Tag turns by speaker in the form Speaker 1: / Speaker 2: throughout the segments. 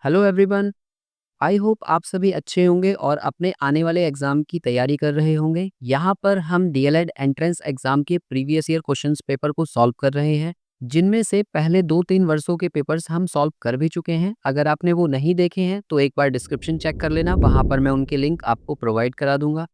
Speaker 1: Hello everyone. I hope आप सभी अच्छे होंगे और अपने आने वाले एग्जाम की तैयारी कर रहे होंगे। यहाँ पर हम डीएलएड एंट्रेंस एग्जाम के प्रीवियस ईयर क्वेश्चंस पेपर को सॉल्व कर रहे हैं, जिनमें से पहले 2-3 वर्षों के पेपर्स हम सॉल्व कर भी चुके हैं। अगर आपने वो नहीं देखे हैं तो एक बार डिस्क्रिप्शन चेक कर लेना, वहाँ पर मैं उनके लिंक आपको प्रोवाइड करा दूंगा।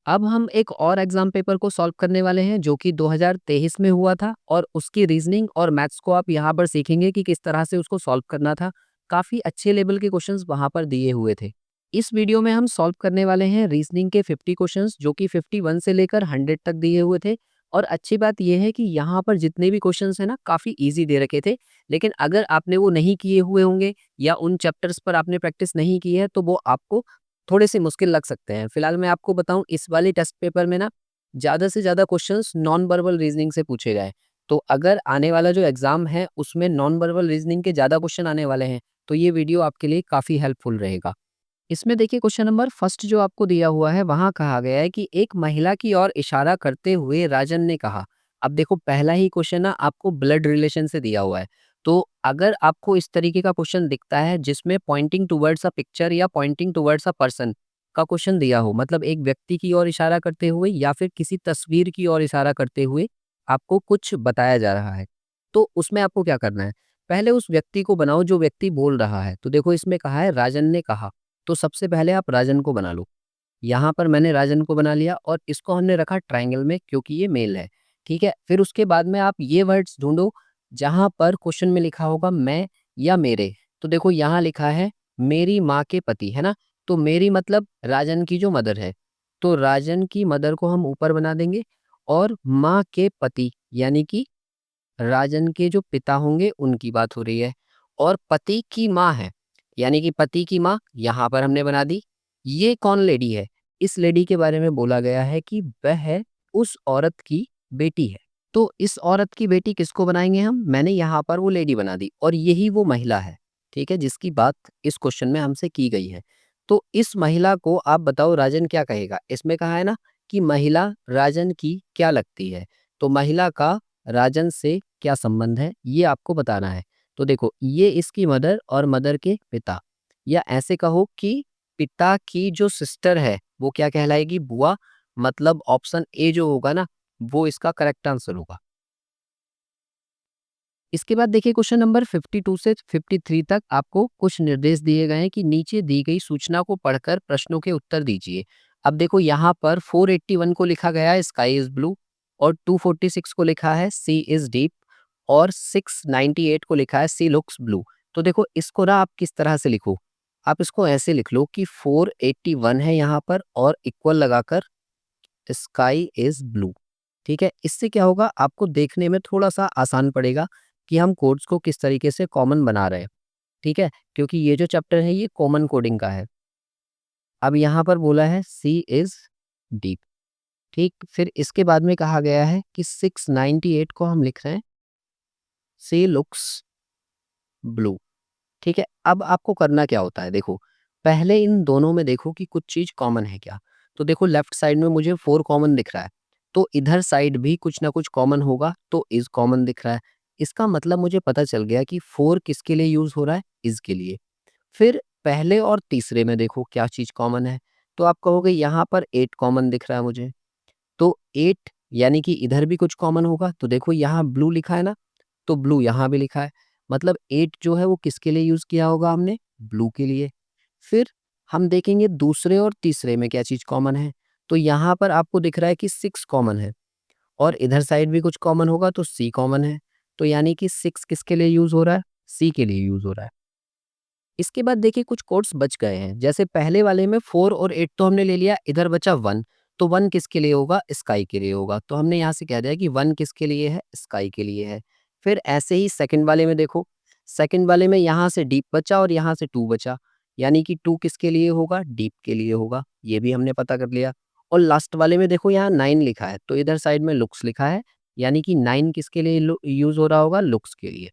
Speaker 1: अब हम एक और एग्जाम पेपर को सॉल्व करने वाले हैं जो कि 2023 में हुआ था, और उसकी रीजनिंग और मैथ्स को आप यहाँ पर सीखेंगे कि किस तरह से उसको सॉल्व करना था। काफ़ी अच्छे लेवल के क्वेश्चंस वहाँ पर दिए हुए थे। इस वीडियो में हम सॉल्व करने वाले हैं रीजनिंग के 50 क्वेश्चंस जो कि 51 से लेकर 100 तक दिए हुए थे। और अच्छी बात यह है कि यहाँ पर जितने भी क्वेश्चंस हैं ना, काफ़ी इजी दे रखे थे। लेकिन अगर आपने वो नहीं किए हुए होंगे या उन चैप्टर्स पर आपने प्रैक्टिस नहीं की है तो वो आपको थोड़े से मुश्किल लग सकते हैं। फिलहाल मैं आपको बताऊं, इस वाले टेस्ट पेपर में ना ज़्यादा से ज़्यादा क्वेश्चंस नॉन वर्बल रीजनिंग से पूछे गए। तो अगर आने वाला जो एग्जाम है उसमें नॉन वर्बल रीजनिंग के ज़्यादा क्वेश्चन आने वाले हैं तो ये वीडियो आपके लिए काफ़ी हेल्पफुल रहेगा। इसमें देखिए, क्वेश्चन नंबर फर्स्ट जो आपको दिया हुआ है वहाँ कहा गया है कि एक महिला की ओर इशारा करते हुए राजन ने कहा। अब देखो, पहला ही क्वेश्चन ना आपको ब्लड रिलेशन से दिया हुआ है। तो अगर आपको इस तरीके का क्वेश्चन दिखता है जिसमें पॉइंटिंग टुवर्ड्स अ पिक्चर या पॉइंटिंग टुवर्ड्स अ पर्सन का क्वेश्चन दिया हो, मतलब एक व्यक्ति की ओर इशारा करते हुए या फिर किसी तस्वीर की ओर इशारा करते हुए आपको कुछ बताया जा रहा है, तो उसमें आपको क्या करना है? पहले उस व्यक्ति को बनाओ जो व्यक्ति बोल रहा है। तो देखो, इसमें कहा है राजन ने कहा, तो सबसे पहले आप राजन को बना लो। यहाँ पर मैंने राजन को बना लिया और इसको हमने रखा ट्रायंगल में क्योंकि ये मेल है। ठीक है, फिर उसके बाद में आप ये वर्ड्स ढूंढो जहां पर क्वेश्चन में लिखा होगा मैं या मेरे। तो देखो, यहाँ लिखा है मेरी माँ के पति, है ना? तो मेरी मतलब राजन की जो मदर है, तो राजन की मदर को हम ऊपर बना देंगे। और माँ के पति यानी कि राजन के जो पिता होंगे उनकी बात हो रही है। और पति की माँ है, यानी कि पति की माँ यहाँ पर हमने बना दी। ये कौन लेडी है? इस लेडी के बारे में बोला गया है कि वह उस औरत की बेटी है। तो इस औरत की बेटी किसको बनाएंगे हम? मैंने यहाँ पर वो लेडी बना दी और यही वो महिला है, ठीक है, जिसकी बात इस क्वेश्चन में हमसे की गई है। तो इस महिला को आप बताओ राजन क्या कहेगा? इसमें कहा है ना कि महिला राजन की क्या लगती है, तो महिला का राजन से क्या संबंध है ये आपको बताना है। तो देखो, ये इसकी मदर और मदर के पिता, या ऐसे कहो कि पिता की जो सिस्टर है वो क्या कहलाएगी? बुआ। मतलब ऑप्शन ए जो होगा ना, वो इसका करेक्ट आंसर होगा। इसके बाद देखिए, क्वेश्चन नंबर 52 से 53 तक आपको कुछ निर्देश दिए गए हैं कि नीचे दी गई सूचना को पढ़कर प्रश्नों के उत्तर दीजिए। अब देखो, यहाँ पर 481 को लिखा गया है स्काई इज ब्लू, और 246 को लिखा है सी इज डीप, और 698 को लिखा है सी लुक्स ब्लू। तो देखो, इसको ना आप किस तरह से लिखो? आप इसको ऐसे लिख लो कि 481 है यहाँ पर और इक्वल लगाकर स्काई इज ब्लू। ठीक है, इससे क्या होगा, आपको देखने में थोड़ा सा आसान पड़ेगा कि हम कोड्स को किस तरीके से कॉमन बना रहे हैं। ठीक है, क्योंकि ये जो चैप्टर है ये कॉमन कोडिंग का है। अब यहाँ पर बोला है सी इज डीप। ठीक, फिर इसके बाद में कहा गया है कि 698 को हम लिख रहे हैं सी लुक्स ब्लू। ठीक है, अब आपको करना क्या होता है? देखो, पहले इन दोनों में देखो कि कुछ चीज कॉमन है क्या। तो देखो, लेफ्ट साइड में मुझे 4 कॉमन दिख रहा है, तो इधर साइड भी कुछ ना कुछ कॉमन होगा, तो इज कॉमन दिख रहा है। इसका मतलब मुझे पता चल गया कि 4 किसके लिए यूज हो रहा है? इज के लिए। फिर पहले और तीसरे में देखो क्या चीज कॉमन है। तो आप कहोगे यहाँ पर 8 कॉमन दिख रहा है मुझे, तो 8 यानी कि इधर भी कुछ कॉमन होगा। तो देखो, यहाँ ब्लू लिखा है ना, तो ब्लू यहाँ भी लिखा है, मतलब 8 जो है वो किसके लिए यूज किया होगा हमने? ब्लू के लिए। फिर हम देखेंगे दूसरे और तीसरे में क्या चीज कॉमन है। तो यहाँ पर आपको दिख रहा है कि 6 कॉमन है, और इधर साइड भी कुछ कॉमन होगा तो सी कॉमन है। तो यानी कि 6 किसके लिए यूज हो रहा है? सी के लिए यूज हो रहा है। इसके बाद देखिए, कुछ कोड्स बच गए हैं। जैसे पहले वाले में 4 और 8 तो हमने ले लिया, इधर बचा 1। तो 1 किसके लिए होगा? स्काई के लिए होगा। तो हमने यहाँ से कह दिया कि 1 किसके लिए है? स्काई के लिए है। फिर ऐसे ही सेकंड वाले में देखो, सेकंड वाले में यहाँ से डीप बचा और यहाँ से 2 बचा, यानी कि 2 किसके लिए होगा? डीप के लिए होगा। ये भी हमने पता कर लिया। और लास्ट वाले में देखो, यहाँ 9 लिखा है, तो इधर साइड में लुक्स लिखा है, यानी कि 9 किसके लिए यूज हो रहा होगा? लुक्स के लिए।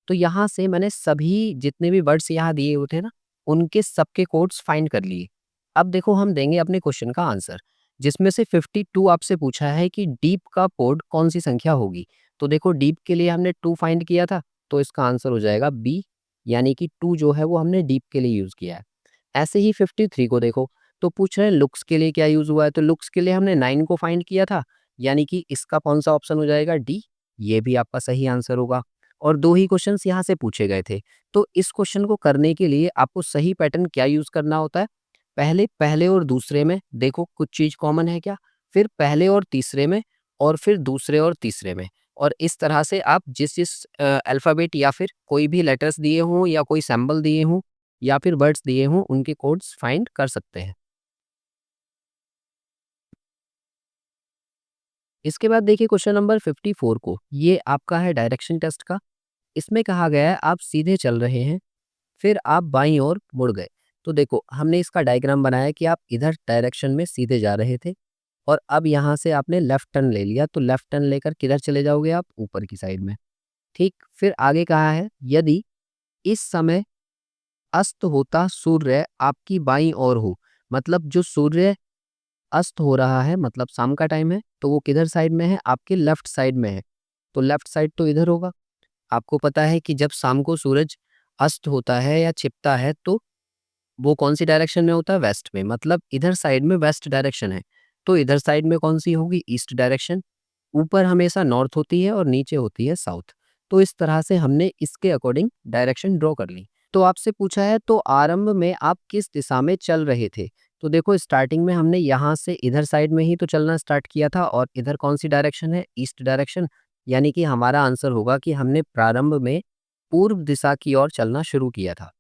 Speaker 1: तो यहाँ से मैंने सभी जितने भी वर्ड्स यहाँ दिए हुए थे ना, उनके सबके कोड्स फाइंड कर लिए। अब देखो, हम देंगे अपने क्वेश्चन का आंसर, जिसमें से 52 आपसे पूछा है कि डीप का कोड कौन सी संख्या होगी। तो देखो, डीप के लिए हमने 2 फाइंड किया था, तो इसका आंसर हो जाएगा बी। यानी कि 2 जो है वो हमने डीप के लिए यूज़ किया है। ऐसे ही 53 को देखो, तो पूछ रहे हैं लुक्स के लिए क्या यूज़ हुआ है, तो लुक्स के लिए हमने 9 को फाइंड किया था, यानी कि इसका कौन-सा ऑप्शन हो जाएगा डी, ये भी आपका सही आंसर होगा। और 2 ही क्वेश्चंस यहाँ से पूछे गए थे, तो इस क्वेश्चन को करने के लिए आपको सही पैटर्न क्या यूज़ करना होता है, पहले पहले और दूसरे में देखो कुछ चीज़ कॉमन है क्या, फिर पहले और तीसरे में, और फिर दूसरे और तीसरे में। और इस तरह से आप जिस-जिस अल्फ़ाबेट या फिर कोई भी लेटर्स दिए हों या कोई सिंबल दिए हों या फिर वर्ड्स दिए हों, उनके कोड्स फाइंड कर सकते हैं। इसके बाद देखिए क्वेश्चन नंबर 54 को, ये आपका है डायरेक्शन टेस्ट का। इसमें कहा गया है आप सीधे चल रहे हैं, फिर आप बाईं ओर मुड़ गए। तो देखो हमने इसका डायग्राम बनाया कि आप इधर डायरेक्शन में सीधे जा रहे थे और अब यहाँ से आपने लेफ्ट टर्न ले लिया, तो लेफ्ट टर्न लेकर किधर चले जाओगे आप, ऊपर की साइड में। ठीक, फिर आगे कहा है यदि इस समय अस्त होता सूर्य आपकी बाईं ओर हो, मतलब जो सूर्य अस्त हो रहा है मतलब शाम का टाइम है, तो वो किधर साइड में है, आपके लेफ्ट साइड में है। तो लेफ्ट साइड तो इधर होगा। आपको पता है कि जब शाम को सूरज अस्त होता है या छिपता है तो वो कौन-सी डायरेक्शन में होता है, वेस्ट में, मतलब इधर साइड में वेस्ट डायरेक्शन है। तो इधर साइड में कौन-सी होगी, ईस्ट डायरेक्शन। ऊपर हमेशा नॉर्थ होती है और नीचे होती है साउथ। तो इस तरह से हमने इसके अकॉर्डिंग डायरेक्शन ड्रॉ कर ली। तो आपसे पूछा है तो आरंभ में आप किस दिशा में चल रहे थे? तो देखो स्टार्टिंग में हमने यहाँ से इधर साइड में ही तो चलना स्टार्ट किया था और इधर कौन-सी डायरेक्शन है, ईस्ट डायरेक्शन। यानी कि हमारा आंसर होगा कि हमने प्रारंभ में पूर्व दिशा की ओर चलना शुरू किया था।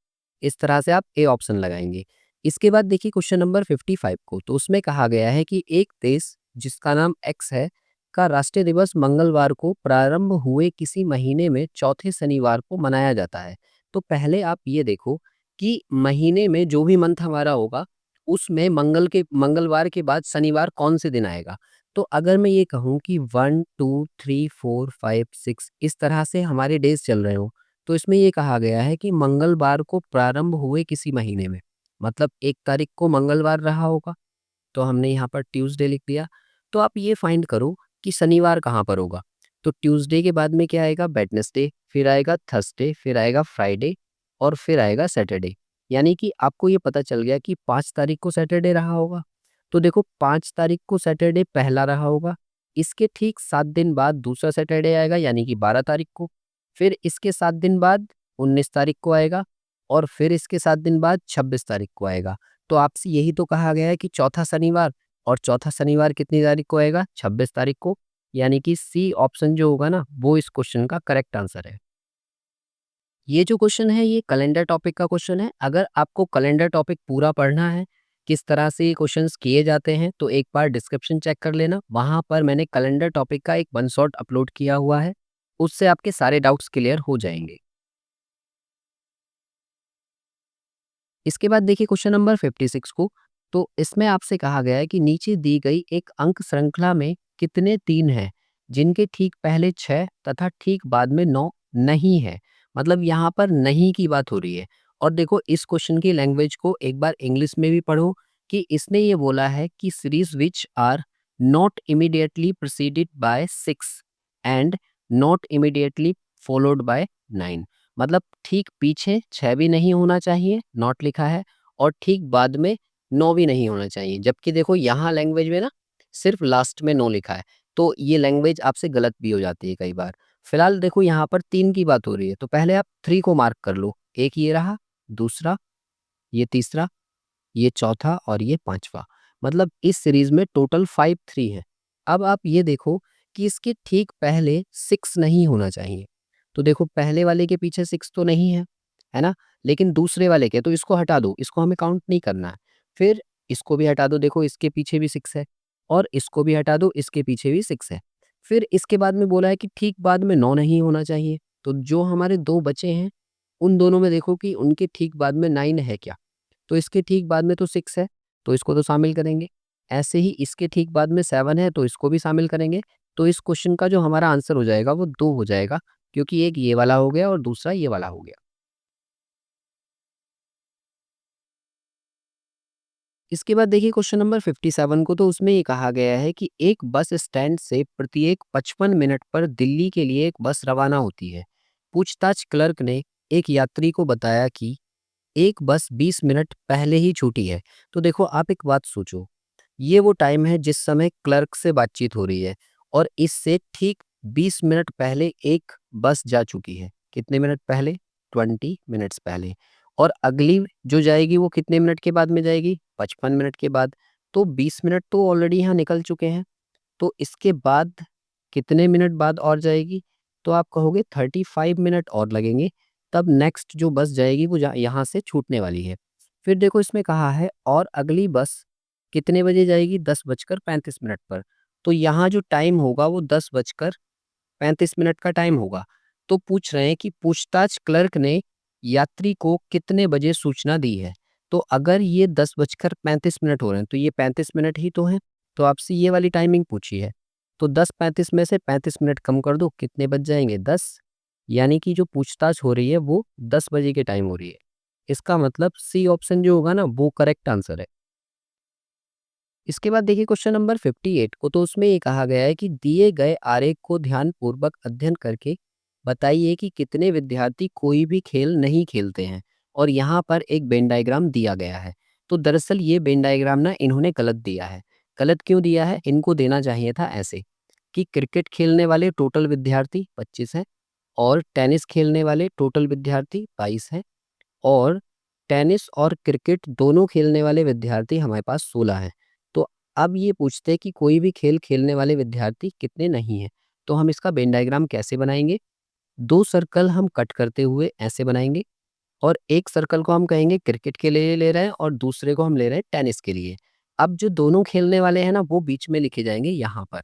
Speaker 1: इस तरह से आप ए ऑप्शन लगाएँगे। इसके बाद देखिए क्वेश्चन नंबर 55 को, तो उसमें कहा गया है कि एक देश जिसका नाम एक्स है, का राष्ट्रीय दिवस मंगलवार को प्रारंभ हुए किसी महीने में चौथे शनिवार को मनाया जाता है। तो पहले आप ये देखो कि महीने में जो भी मंथ हमारा होगा, उसमें मंगलवार के बाद शनिवार कौन से दिन आएगा? तो अगर मैं ये कहूँ कि 1, 2, 3, 4, 5, 6 इस तरह से हमारे डेज़ चल रहे हों, तो इसमें ये कहा गया है कि मंगलवार को प्रारंभ हुए किसी महीने में, मतलब 1 तारीख को मंगलवार रहा होगा, तो हमने यहाँ पर ट्यूसडे लिख दिया। तो आप ये फाइंड करो कि शनिवार कहाँ पर होगा। तो ट्यूसडे के बाद में क्या आएगा, वेडनेसडे, फिर आएगा थर्सडे, फिर आएगा फ्राइडे और फिर आएगा सैटरडे। यानी कि आपको ये पता चल गया कि 5 तारीख को सैटरडे रहा होगा। तो देखो 5 तारीख को सैटरडे पहला रहा होगा। इसके ठीक 7 दिन बाद दूसरा सैटरडे आएगा यानी कि 12 तारीख को। फिर इसके 7 दिन बाद 19 तारीख को आएगा और फिर इसके 7 दिन बाद 26 तारीख को आएगा। तो आपसे यही तो कहा गया है कि चौथा शनिवार, और चौथा शनिवार कितनी तारीख को आएगा, 26 तारीख को। यानी कि सी ऑप्शन जो होगा ना वो इस क्वेश्चन का करेक्ट आंसर है। ये जो क्वेश्चन है ये कैलेंडर टॉपिक का क्वेश्चन है। अगर आपको कैलेंडर टॉपिक पूरा पढ़ना है, किस तरह से ये क्वेश्चंस किए जाते हैं, तो एक बार डिस्क्रिप्शन चेक कर लेना। वहाँ पर मैंने कैलेंडर टॉपिक का एक वन शॉट अपलोड किया हुआ है। उससे आपके सारे डाउट्स क्लियर हो जाएँगे। इसके बाद देखिए क्वेश्चन नंबर 56 को, तो इसमें आपसे कहा गया है कि नीचे दी गई एक अंक श्रृंखला में कितने 3 हैं, जिनके ठीक पहले 6 तथा ठीक बाद में 9 नहीं है। मतलब यहाँ पर नहीं की बात हो रही है। और देखो इस क्वेश्चन की लैंग्वेज को एक बार इंग्लिश में भी पढ़ो कि इसने ये बोला है कि series which are not immediately preceded by 6 and not immediately followed by 9। मतलब ठीक पीछे 6 भी नहीं होना चाहिए, नॉट लिखा है, और ठीक बाद में 9 भी नहीं होना चाहिए। जबकि देखो यहाँ लैंग्वेज में ना सिर्फ लास्ट में 9 लिखा है, तो ये लैंग्वेज आपसे गलत भी हो जाती है कई बार। फिलहाल देखो यहाँ पर 3 की बात हो रही है, तो पहले आप 3 को मार्क कर लो। एक ये रहा, दूसरा, ये तीसरा, ये चौथा और ये पाँचवाँ। मतलब इस सीरीज़ में टोटल 5 3 हैं। अब आप ये देखो कि इसके ठीक पहले 6 नहीं होना चाहिए। तो देखो पहले वाले के पीछे 6 तो नहीं है ना? लेकिन दूसरे वाले के, तो इसको हटा दो, इसको हमें काउंट नहीं करना है। फिर इसको भी हटा दो, देखो इसके पीछे भी 6 है, और इसको भी हटा दो, इसके पीछे भी 6 है। फिर इसके बाद में बोला है कि ठीक बाद में 9 नहीं होना चाहिए। तो जो हमारे 2 बचे हैं, उन दोनों में देखो कि उनके ठीक बाद में 9 है क्या? तो इसके ठीक बाद में तो 6 है, तो इसको तो शामिल करेंगे। ऐसे ही इसके ठीक बाद में 7 है, तो इसको भी शामिल करेंगे। तो इस क्वेश्चन का जो हमारा आंसर हो जाएगा वो 2 हो जाएगा, क्योंकि एक ये वाला हो गया और दूसरा ये वाला हो गया। इसके बाद देखिए क्वेश्चन नंबर 57 को, तो उसमें ये कहा गया है कि एक बस स्टैंड से प्रत्येक 55 मिनट पर दिल्ली के लिए एक बस रवाना होती है। पूछताछ क्लर्क ने एक यात्री को बताया कि एक बस 20 मिनट पहले ही छूटी है। तो देखो आप एक बात सोचो, ये वो टाइम है जिस समय क्लर्क से बातचीत हो रही है और इससे ठीक 20 मिनट पहले एक बस जा चुकी है। कितने मिनट पहले? 20 मिनट्स पहले। और अगली जो जाएगी वो कितने मिनट के बाद में जाएगी? 55 मिनट के बाद। तो 20 मिनट तो ऑलरेडी यहाँ निकल चुके हैं। तो इसके बाद कितने मिनट बाद और जाएगी? तो आप कहोगे 35 मिनट और लगेंगे, तब नेक्स्ट जो बस जाएगी वो यहाँ से छूटने वाली है। फिर देखो इसमें कहा है और अगली बस कितने बजे जाएगी? 10:35 पर। तो यहाँ जो टाइम होगा वो 10:35 का टाइम होगा। तो पूछ रहे हैं कि पूछताछ क्लर्क ने यात्री को कितने बजे सूचना दी है? तो अगर ये 10:35 हो रहे हैं तो ये 35 मिनट ही तो हैं। तो आपसे ये वाली टाइमिंग पूछी है। तो 10:35 में से 35 मिनट कम कर दो, कितने बच जाएंगे? 10। यानी कि जो पूछताछ हो रही है वो 10 बजे के टाइम हो रही है। इसका मतलब सी ऑप्शन जो होगा ना वो करेक्ट आंसर है। इसके बाद देखिए क्वेश्चन नंबर 58 को, तो उसमें ये कहा गया है कि दिए गए आरेख को ध्यानपूर्वक अध्ययन करके बताइए कि कितने विद्यार्थी कोई भी खेल नहीं खेलते हैं और यहाँ पर एक वेन डायग्राम दिया गया है। तो दरअसल ये वेन डायग्राम ना इन्होंने गलत दिया है। गलत क्यों दिया है? इनको देना चाहिए था ऐसे कि क्रिकेट खेलने वाले टोटल विद्यार्थी 25 हैं और टेनिस खेलने वाले टोटल विद्यार्थी 22 हैं और टेनिस और क्रिकेट दोनों खेलने वाले विद्यार्थी हमारे पास 16 हैं। तो अब ये पूछते हैं कि कोई भी खेल खेलने वाले विद्यार्थी कितने नहीं हैं। तो हम इसका वेन डायग्राम कैसे बनाएंगे? दो सर्कल हम कट करते हुए ऐसे बनाएंगे और एक सर्कल को हम कहेंगे क्रिकेट के लिए ले रहे हैं और दूसरे को हम ले रहे हैं टेनिस के लिए। अब जो दोनों खेलने वाले हैं ना वो बीच में लिखे जाएंगे यहाँ पर।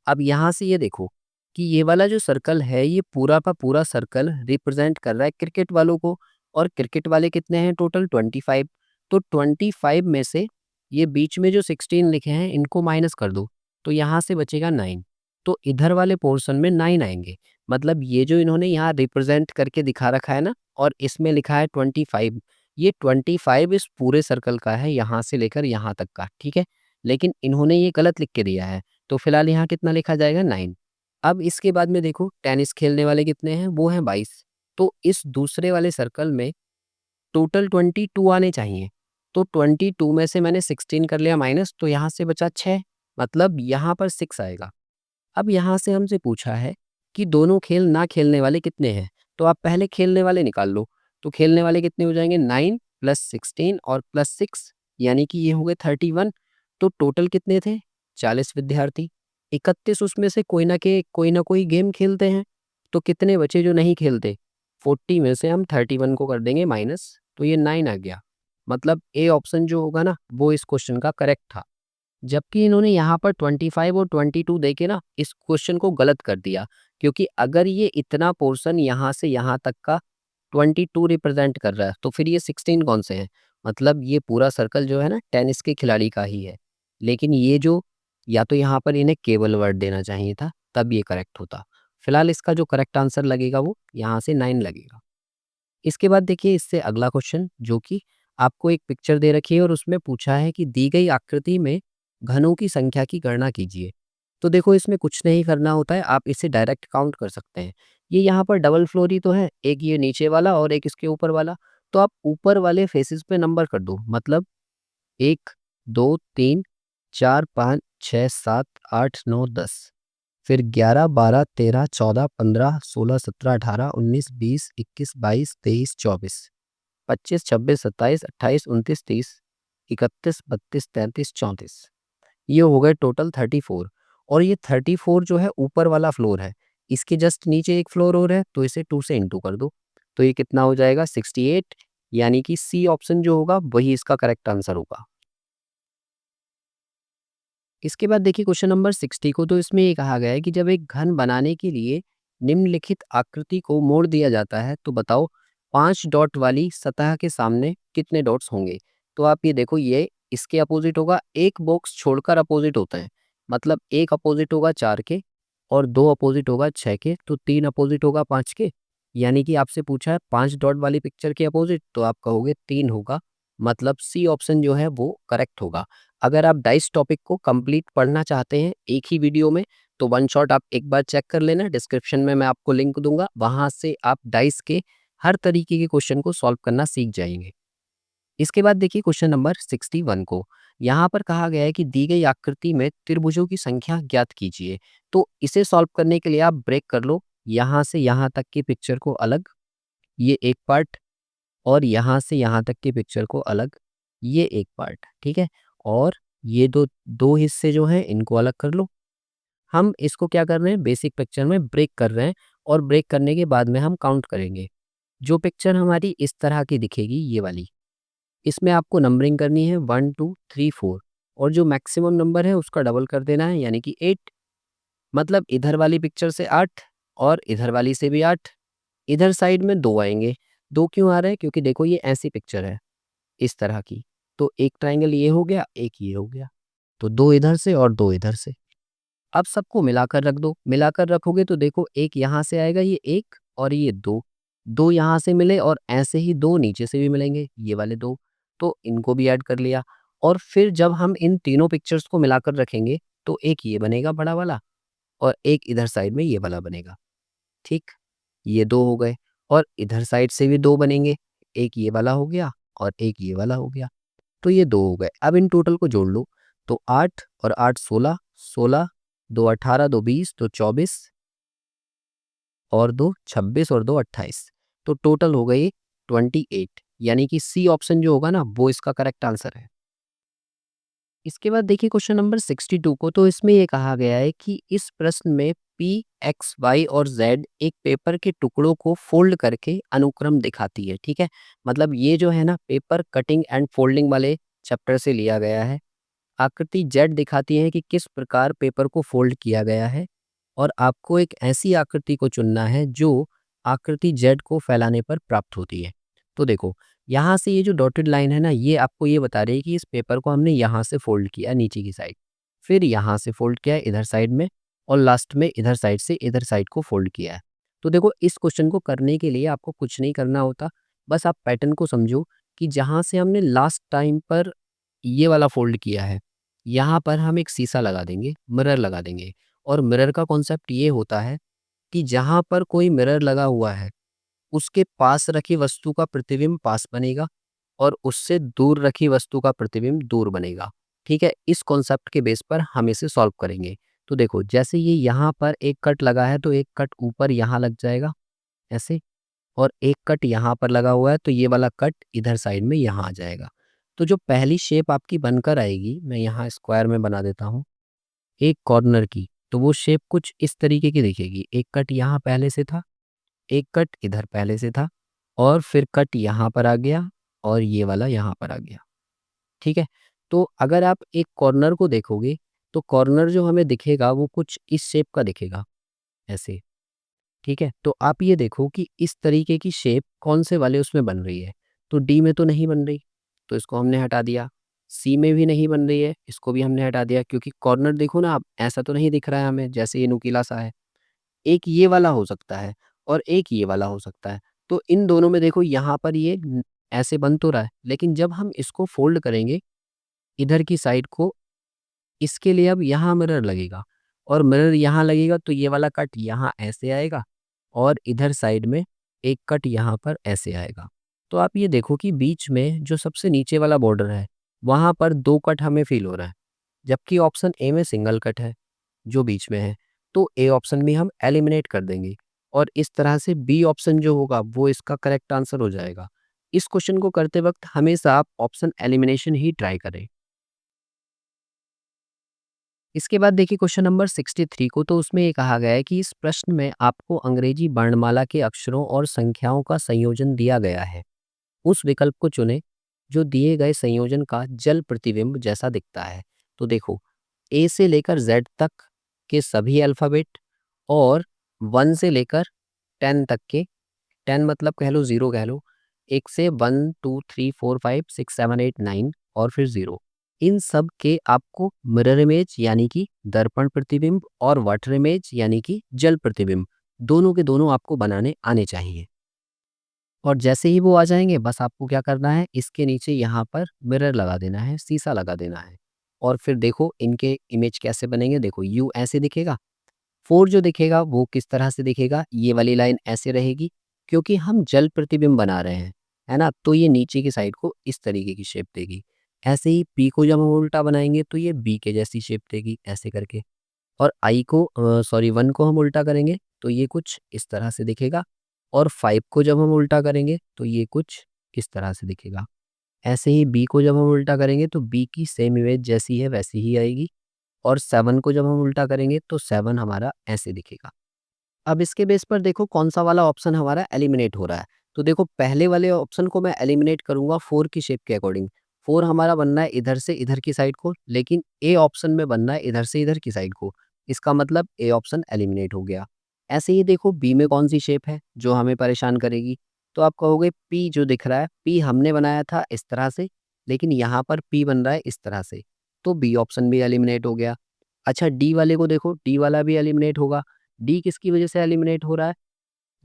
Speaker 1: अब यहाँ से ये देखो कि ये वाला जो सर्कल है ये पूरा का पूरा सर्कल रिप्रेजेंट कर रहा है क्रिकेट वालों को और क्रिकेट वाले कितने हैं टोटल? 25। तो 25 में से ये बीच में जो 16 लिखे हैं इनको माइनस कर दो तो यहाँ से बचेगा 9। तो इधर वाले पोर्शन में 9 आएंगे। मतलब ये जो इन्होंने यहाँ रिप्रेजेंट करके दिखा रखा है ना और इसमें लिखा है 25, ये 25 इस पूरे सर्कल का है यहाँ से लेकर यहाँ तक का, ठीक है। लेकिन इन्होंने ये गलत लिख के दिया है तो फिलहाल यहाँ कितना लिखा जाएगा? 9। अब इसके बाद में देखो टेनिस खेलने वाले कितने हैं? वो हैं 22। तो इस दूसरे वाले सर्कल में टोटल 22 आने चाहिए। तो 22 में से मैंने 16 कर लिया माइनस तो यहाँ से बचा 6, मतलब यहाँ पर 6 आएगा। अब यहाँ से हमसे पूछा है कि दोनों खेल ना खेलने वाले कितने हैं? तो आप पहले खेलने वाले निकाल लो। तो खेलने वाले कितने हो जाएंगे? 9 प्लस 16 और प्लस 6 यानी कि ये हो गए 31। तो टोटल कितने थे? 40 विद्यार्थी। 31 उसमें से कोई ना कोई गेम खेलते हैं। तो कितने बचे जो नहीं खेलते? 40 में से हम 31 को कर देंगे माइनस तो ये 9 आ गया। मतलब ए ऑप्शन जो होगा ना वो इस क्वेश्चन का करेक्ट था। जबकि इन्होंने यहाँ पर 25 और 22 देके ना इस क्वेश्चन को गलत कर दिया, क्योंकि अगर ये इतना पोर्शन यहाँ से यहाँ तक का 22 रिप्रेजेंट कर रहा है तो फिर ये 16 कौन से हैं? मतलब ये पूरा सर्कल जो है ना टेनिस के खिलाड़ी का ही है। लेकिन ये जो या तो यहाँ पर इन्हें केवल वर्ड देना चाहिए था तब ये करेक्ट होता। फिलहाल इसका जो करेक्ट आंसर लगेगा वो यहाँ से 9 लगेगा। इसके बाद देखिए इससे अगला क्वेश्चन जो कि आपको एक पिक्चर दे रखी है और उसमें पूछा है कि दी गई आकृति में घनों की संख्या की गणना कीजिए। तो देखो इसमें कुछ नहीं करना होता है, आप इसे डायरेक्ट काउंट कर सकते हैं। ये यहाँ पर डबल फ्लोर ही तो है, एक ये नीचे वाला और एक इसके ऊपर वाला। तो आप ऊपर वाले फेसेस पे नंबर कर दो, मतलब 1 2 3 4 5 6 7 8 9 10, फिर 11 12 13 14 15 16 17 18 19 20 21 22 23 24 25 26 27 28 29 30 31 32 33 34। ये हो गए टोटल 34। और ये 34 जो है ऊपर वाला फ्लोर है, इसके जस्ट नीचे एक फ्लोर और है तो इसे 2 से इंटू कर दो तो ये कितना हो जाएगा? 68। यानी कि सी ऑप्शन जो होगा वही इसका करेक्ट आंसर होगा। इसके बाद देखिए क्वेश्चन नंबर 60 को, तो इसमें ये कहा गया है कि जब एक घन बनाने के लिए निम्नलिखित आकृति को मोड़ दिया जाता है तो बताओ 5 डॉट वाली सतह के सामने कितने डॉट्स होंगे। तो आप ये देखो ये इसके अपोजिट होगा, एक बॉक्स छोड़कर अपोजिट होता है। मतलब एक अपोजिट होगा 4 के और 2 अपोजिट होगा 6 के, तो 3 अपोजिट होगा 5 के। यानी कि आपसे पूछा है 5 डॉट वाली पिक्चर के अपोजिट तो आप कहोगे 3 होगा। मतलब सी ऑप्शन जो है वो करेक्ट होगा। अगर आप डाइस टॉपिक को कंप्लीट पढ़ना चाहते हैं एक ही वीडियो में तो वन शॉट आप एक बार चेक कर लेना, डिस्क्रिप्शन में मैं आपको लिंक दूंगा, वहां से आप डाइस के हर तरीके के क्वेश्चन को सॉल्व करना सीख जाएंगे। इसके बाद देखिए क्वेश्चन नंबर 61 को। यहाँ पर कहा गया है कि दी गई आकृति में त्रिभुजों की संख्या ज्ञात कीजिए। तो इसे सॉल्व करने के लिए आप ब्रेक कर लो, यहाँ से यहाँ तक की पिक्चर को अलग, ये एक पार्ट, और यहाँ से यहाँ तक की पिक्चर को अलग, ये एक पार्ट, ठीक है। और ये दो दो हिस्से जो हैं इनको अलग कर लो। हम इसको क्या कर रहे हैं, बेसिक पिक्चर में ब्रेक कर रहे हैं, और ब्रेक करने के बाद में हम काउंट करेंगे। जो पिक्चर हमारी इस तरह की दिखेगी, ये वाली, इसमें आपको नंबरिंग करनी है 1 2 3 4, और जो मैक्सिमम नंबर है उसका डबल कर देना है, यानी कि 8। मतलब इधर वाली पिक्चर से 8 और इधर वाली से भी 8, इधर साइड में 2 आएंगे। 2 क्यों आ रहे हैं, क्योंकि देखो ये ऐसी पिक्चर है इस तरह की, तो एक ट्राइंगल ये हो गया, एक ये हो गया, तो 2 इधर से और 2 इधर से। अब सबको मिलाकर रख दो, मिलाकर रखोगे तो देखो एक यहाँ से आएगा, ये एक, और ये 2, 2 यहाँ से मिले, और ऐसे ही 2 नीचे से भी मिलेंगे, ये वाले 2, तो इनको भी ऐड कर लिया। और फिर जब हम इन तीनों पिक्चर्स को मिलाकर रखेंगे तो एक ये बनेगा बड़ा वाला, और एक इधर साइड में ये वाला बनेगा, ठीक। ये 2 हो गए, और इधर साइड से भी 2 बनेंगे, एक ये वाला हो गया और एक ये वाला हो गया, तो ये 2 हो गए। अब इन टोटल को जोड़ लो, तो 8 और 8 16, 16, 2 18, 2 20, 2 24, और 2 26, और 2 28, तो टोटल हो गई 28, यानी कि सी ऑप्शन जो होगा ना वो इसका करेक्ट आंसर है। इसके बाद देखिए क्वेश्चन नंबर 62 को। तो इसमें ये कहा गया है कि इस प्रश्न में पी, एक्स, वाई और जेड एक पेपर के टुकड़ों को फोल्ड करके अनुक्रम दिखाती है, ठीक है। मतलब ये जो है ना पेपर कटिंग एंड फोल्डिंग वाले चैप्टर से लिया गया है। आकृति जेड दिखाती है कि किस प्रकार पेपर को फोल्ड किया गया है, और आपको एक ऐसी आकृति को चुनना है जो आकृति जेड को फैलाने पर प्राप्त होती है। तो देखो यहाँ से ये जो डॉटेड लाइन है ना, ये आपको ये बता रही है कि इस पेपर को हमने यहाँ से फोल्ड किया नीचे की साइड, फिर यहाँ से फोल्ड किया है इधर साइड में, और लास्ट में इधर साइड से इधर साइड को फोल्ड किया है। तो देखो इस क्वेश्चन को करने के लिए आपको कुछ नहीं करना होता, बस आप पैटर्न को समझो कि जहाँ से हमने लास्ट टाइम पर ये वाला फोल्ड किया है, यहाँ पर हम एक शीशा लगा देंगे, मिरर लगा देंगे। और मिरर का कॉन्सेप्ट ये होता है कि जहाँ पर कोई मिरर लगा हुआ है उसके पास रखी वस्तु का प्रतिबिंब पास बनेगा, और उससे दूर रखी वस्तु का प्रतिबिंब दूर बनेगा, ठीक है। इस कॉन्सेप्ट के बेस पर हम इसे सॉल्व करेंगे। तो देखो जैसे ये यहाँ पर एक कट लगा है तो एक कट ऊपर यहाँ लग जाएगा ऐसे, और एक कट यहाँ पर लगा हुआ है तो ये वाला कट इधर साइड में यहाँ आ जाएगा। तो जो पहली शेप आपकी बनकर आएगी, मैं यहाँ स्क्वायर में बना देता हूँ एक कॉर्नर की, तो वो शेप कुछ इस तरीके की दिखेगी। एक कट यहाँ पहले से था, एक कट इधर पहले से था, और फिर कट यहाँ पर आ गया, और ये वाला यहाँ पर आ गया, ठीक है। तो अगर आप एक कॉर्नर को देखोगे तो कॉर्नर जो हमें दिखेगा वो कुछ इस शेप का दिखेगा ऐसे, ठीक है। तो आप ये देखो कि इस तरीके की शेप कौन से वाले उसमें बन रही है। तो डी में तो नहीं बन रही, तो इसको हमने हटा दिया। सी में भी नहीं बन रही है, इसको भी हमने हटा दिया, क्योंकि कॉर्नर देखो ना आप, ऐसा तो नहीं दिख रहा है हमें जैसे ये नुकीला सा है। एक ये वाला हो सकता है और एक ये वाला हो सकता है। तो इन दोनों में देखो यहाँ पर ये ऐसे बन तो रहा है, लेकिन जब हम इसको फोल्ड करेंगे इधर की साइड को, इसके लिए अब यहाँ मिरर लगेगा, और मिरर यहाँ लगेगा तो ये वाला कट यहाँ ऐसे आएगा, और इधर साइड में एक कट यहाँ पर ऐसे आएगा। तो आप ये देखो कि बीच में जो सबसे नीचे वाला बॉर्डर है वहाँ पर 2 कट हमें फील हो रहा है, जबकि ऑप्शन ए में सिंगल कट है जो बीच में है। तो ए ऑप्शन भी हम एलिमिनेट कर देंगे, और इस तरह से बी ऑप्शन जो होगा वो इसका करेक्ट आंसर हो जाएगा। इस क्वेश्चन को करते वक्त हमेशा आप ऑप्शन एलिमिनेशन ही ट्राई करें। इसके बाद देखिए क्वेश्चन नंबर 63 को। तो उसमें ये कहा गया है कि इस प्रश्न में आपको अंग्रेजी वर्णमाला के अक्षरों और संख्याओं का संयोजन दिया गया है। उस विकल्प को चुनें जो दिए गए संयोजन का जल प्रतिबिंब जैसा दिखता है। तो देखो ए से लेकर जेड तक के सभी अल्फ़ाबेट, और 1 से लेकर 10 तक के, 10 मतलब कह लो 0 कह लो, 1 से 1 2 3 4 5 6 7 8 9 और फिर 0, इन सब के आपको मिरर इमेज यानी कि दर्पण प्रतिबिंब और वाटर इमेज यानी कि जल प्रतिबिंब, दोनों के दोनों आपको बनाने आने चाहिए। और जैसे ही वो आ जाएंगे बस आपको क्या करना है, इसके नीचे यहाँ पर मिरर लगा देना है, शीशा लगा देना है। और फिर देखो इनके इमेज कैसे बनेंगे। देखो यू ऐसे दिखेगा, 4 जो दिखेगा वो किस तरह से दिखेगा, ये वाली लाइन ऐसे रहेगी, क्योंकि हम जल प्रतिबिंब बना रहे हैं, है ना? तो ये नीचे की साइड को इस तरीके की शेप देगी। ऐसे ही पी को जब हम उल्टा बनाएँगे तो ये बी के जैसी शेप देगी, ऐसे करके। और आई को 1 को हम उल्टा करेंगे तो ये कुछ इस तरह से दिखेगा और 5 को जब हम उल्टा करेंगे तो ये कुछ इस तरह से दिखेगा। ऐसे ही बी को जब हम उल्टा करेंगे तो बी की सेम इमेज जैसी है वैसी ही आएगी और 7 को जब हम उल्टा करेंगे तो 7 हमारा ऐसे दिखेगा। अब इसके बेस पर देखो कौन-सा वाला ऑप्शन हमारा एलिमिनेट हो रहा है। तो देखो पहले वाले ऑप्शन को मैं एलिमिनेट करूँगा 4 की शेप के अकॉर्डिंग। 4 हमारा बनना है इधर से इधर की साइड को, लेकिन ए ऑप्शन में बनना है इधर से इधर की साइड को। इसका मतलब ए ऑप्शन एलिमिनेट हो गया। ऐसे ही देखो बी में कौन-सी शेप है जो हमें परेशान करेगी। तो आप कहोगे पी जो दिख रहा है, पी हमने बनाया था इस तरह से, लेकिन यहाँ पर पी बन रहा है इस तरह से। तो बी ऑप्शन भी एलिमिनेट हो गया। अच्छा डी वाले को देखो, डी वाला भी एलिमिनेट होगा। डी किसकी वजह से एलिमिनेट हो रहा है?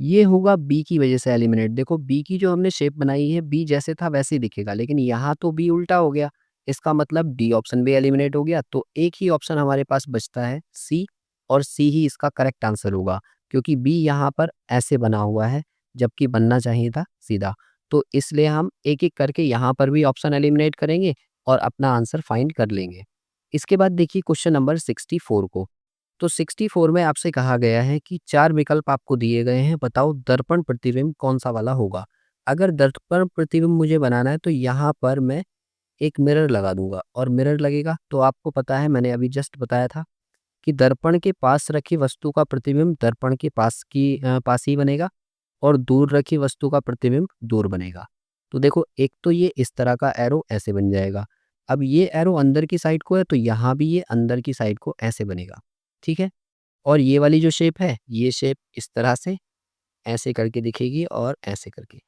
Speaker 1: ये होगा बी की वजह से एलिमिनेट। देखो बी की जो हमने शेप बनाई है, बी जैसे था वैसे ही दिखेगा, लेकिन यहाँ तो बी उल्टा हो गया। इसका मतलब डी ऑप्शन भी एलिमिनेट हो गया, तो एक ही ऑप्शन हमारे पास बचता है सी और सी ही इसका करेक्ट आंसर होगा, क्योंकि बी यहाँ पर ऐसे बना हुआ है, जबकि बनना चाहिए था सीधा। तो इसलिए हम एक-एक करके यहाँ पर भी ऑप्शन एलिमिनेट करेंगे और अपना आंसर फाइंड कर लेंगे। इसके बाद देखिए क्वेश्चन नंबर 64 को। तो 64 में आपसे कहा गया है कि 4 विकल्प आपको दिए गए हैं, बताओ दर्पण प्रतिबिंब कौन-सा वाला होगा? अगर दर्पण प्रतिबिंब मुझे बनाना है तो यहाँ पर मैं एक मिरर लगा दूँगा और मिरर लगेगा तो आपको पता है मैंने अभी जस्ट बताया था कि दर्पण के पास रखी वस्तु का प्रतिबिंब दर्पण के पास ही बनेगा और दूर रखी वस्तु का प्रतिबिंब दूर बनेगा। तो देखो एक तो ये इस तरह का एरो ऐसे बन जाएगा। अब ये एरो अंदर की साइड को है तो यहाँ भी ये अंदर की साइड को ऐसे बनेगा। ठीक है? और ये वाली जो शेप है, ये शेप इस तरह से ऐसे करके दिखेगी और ऐसे करके।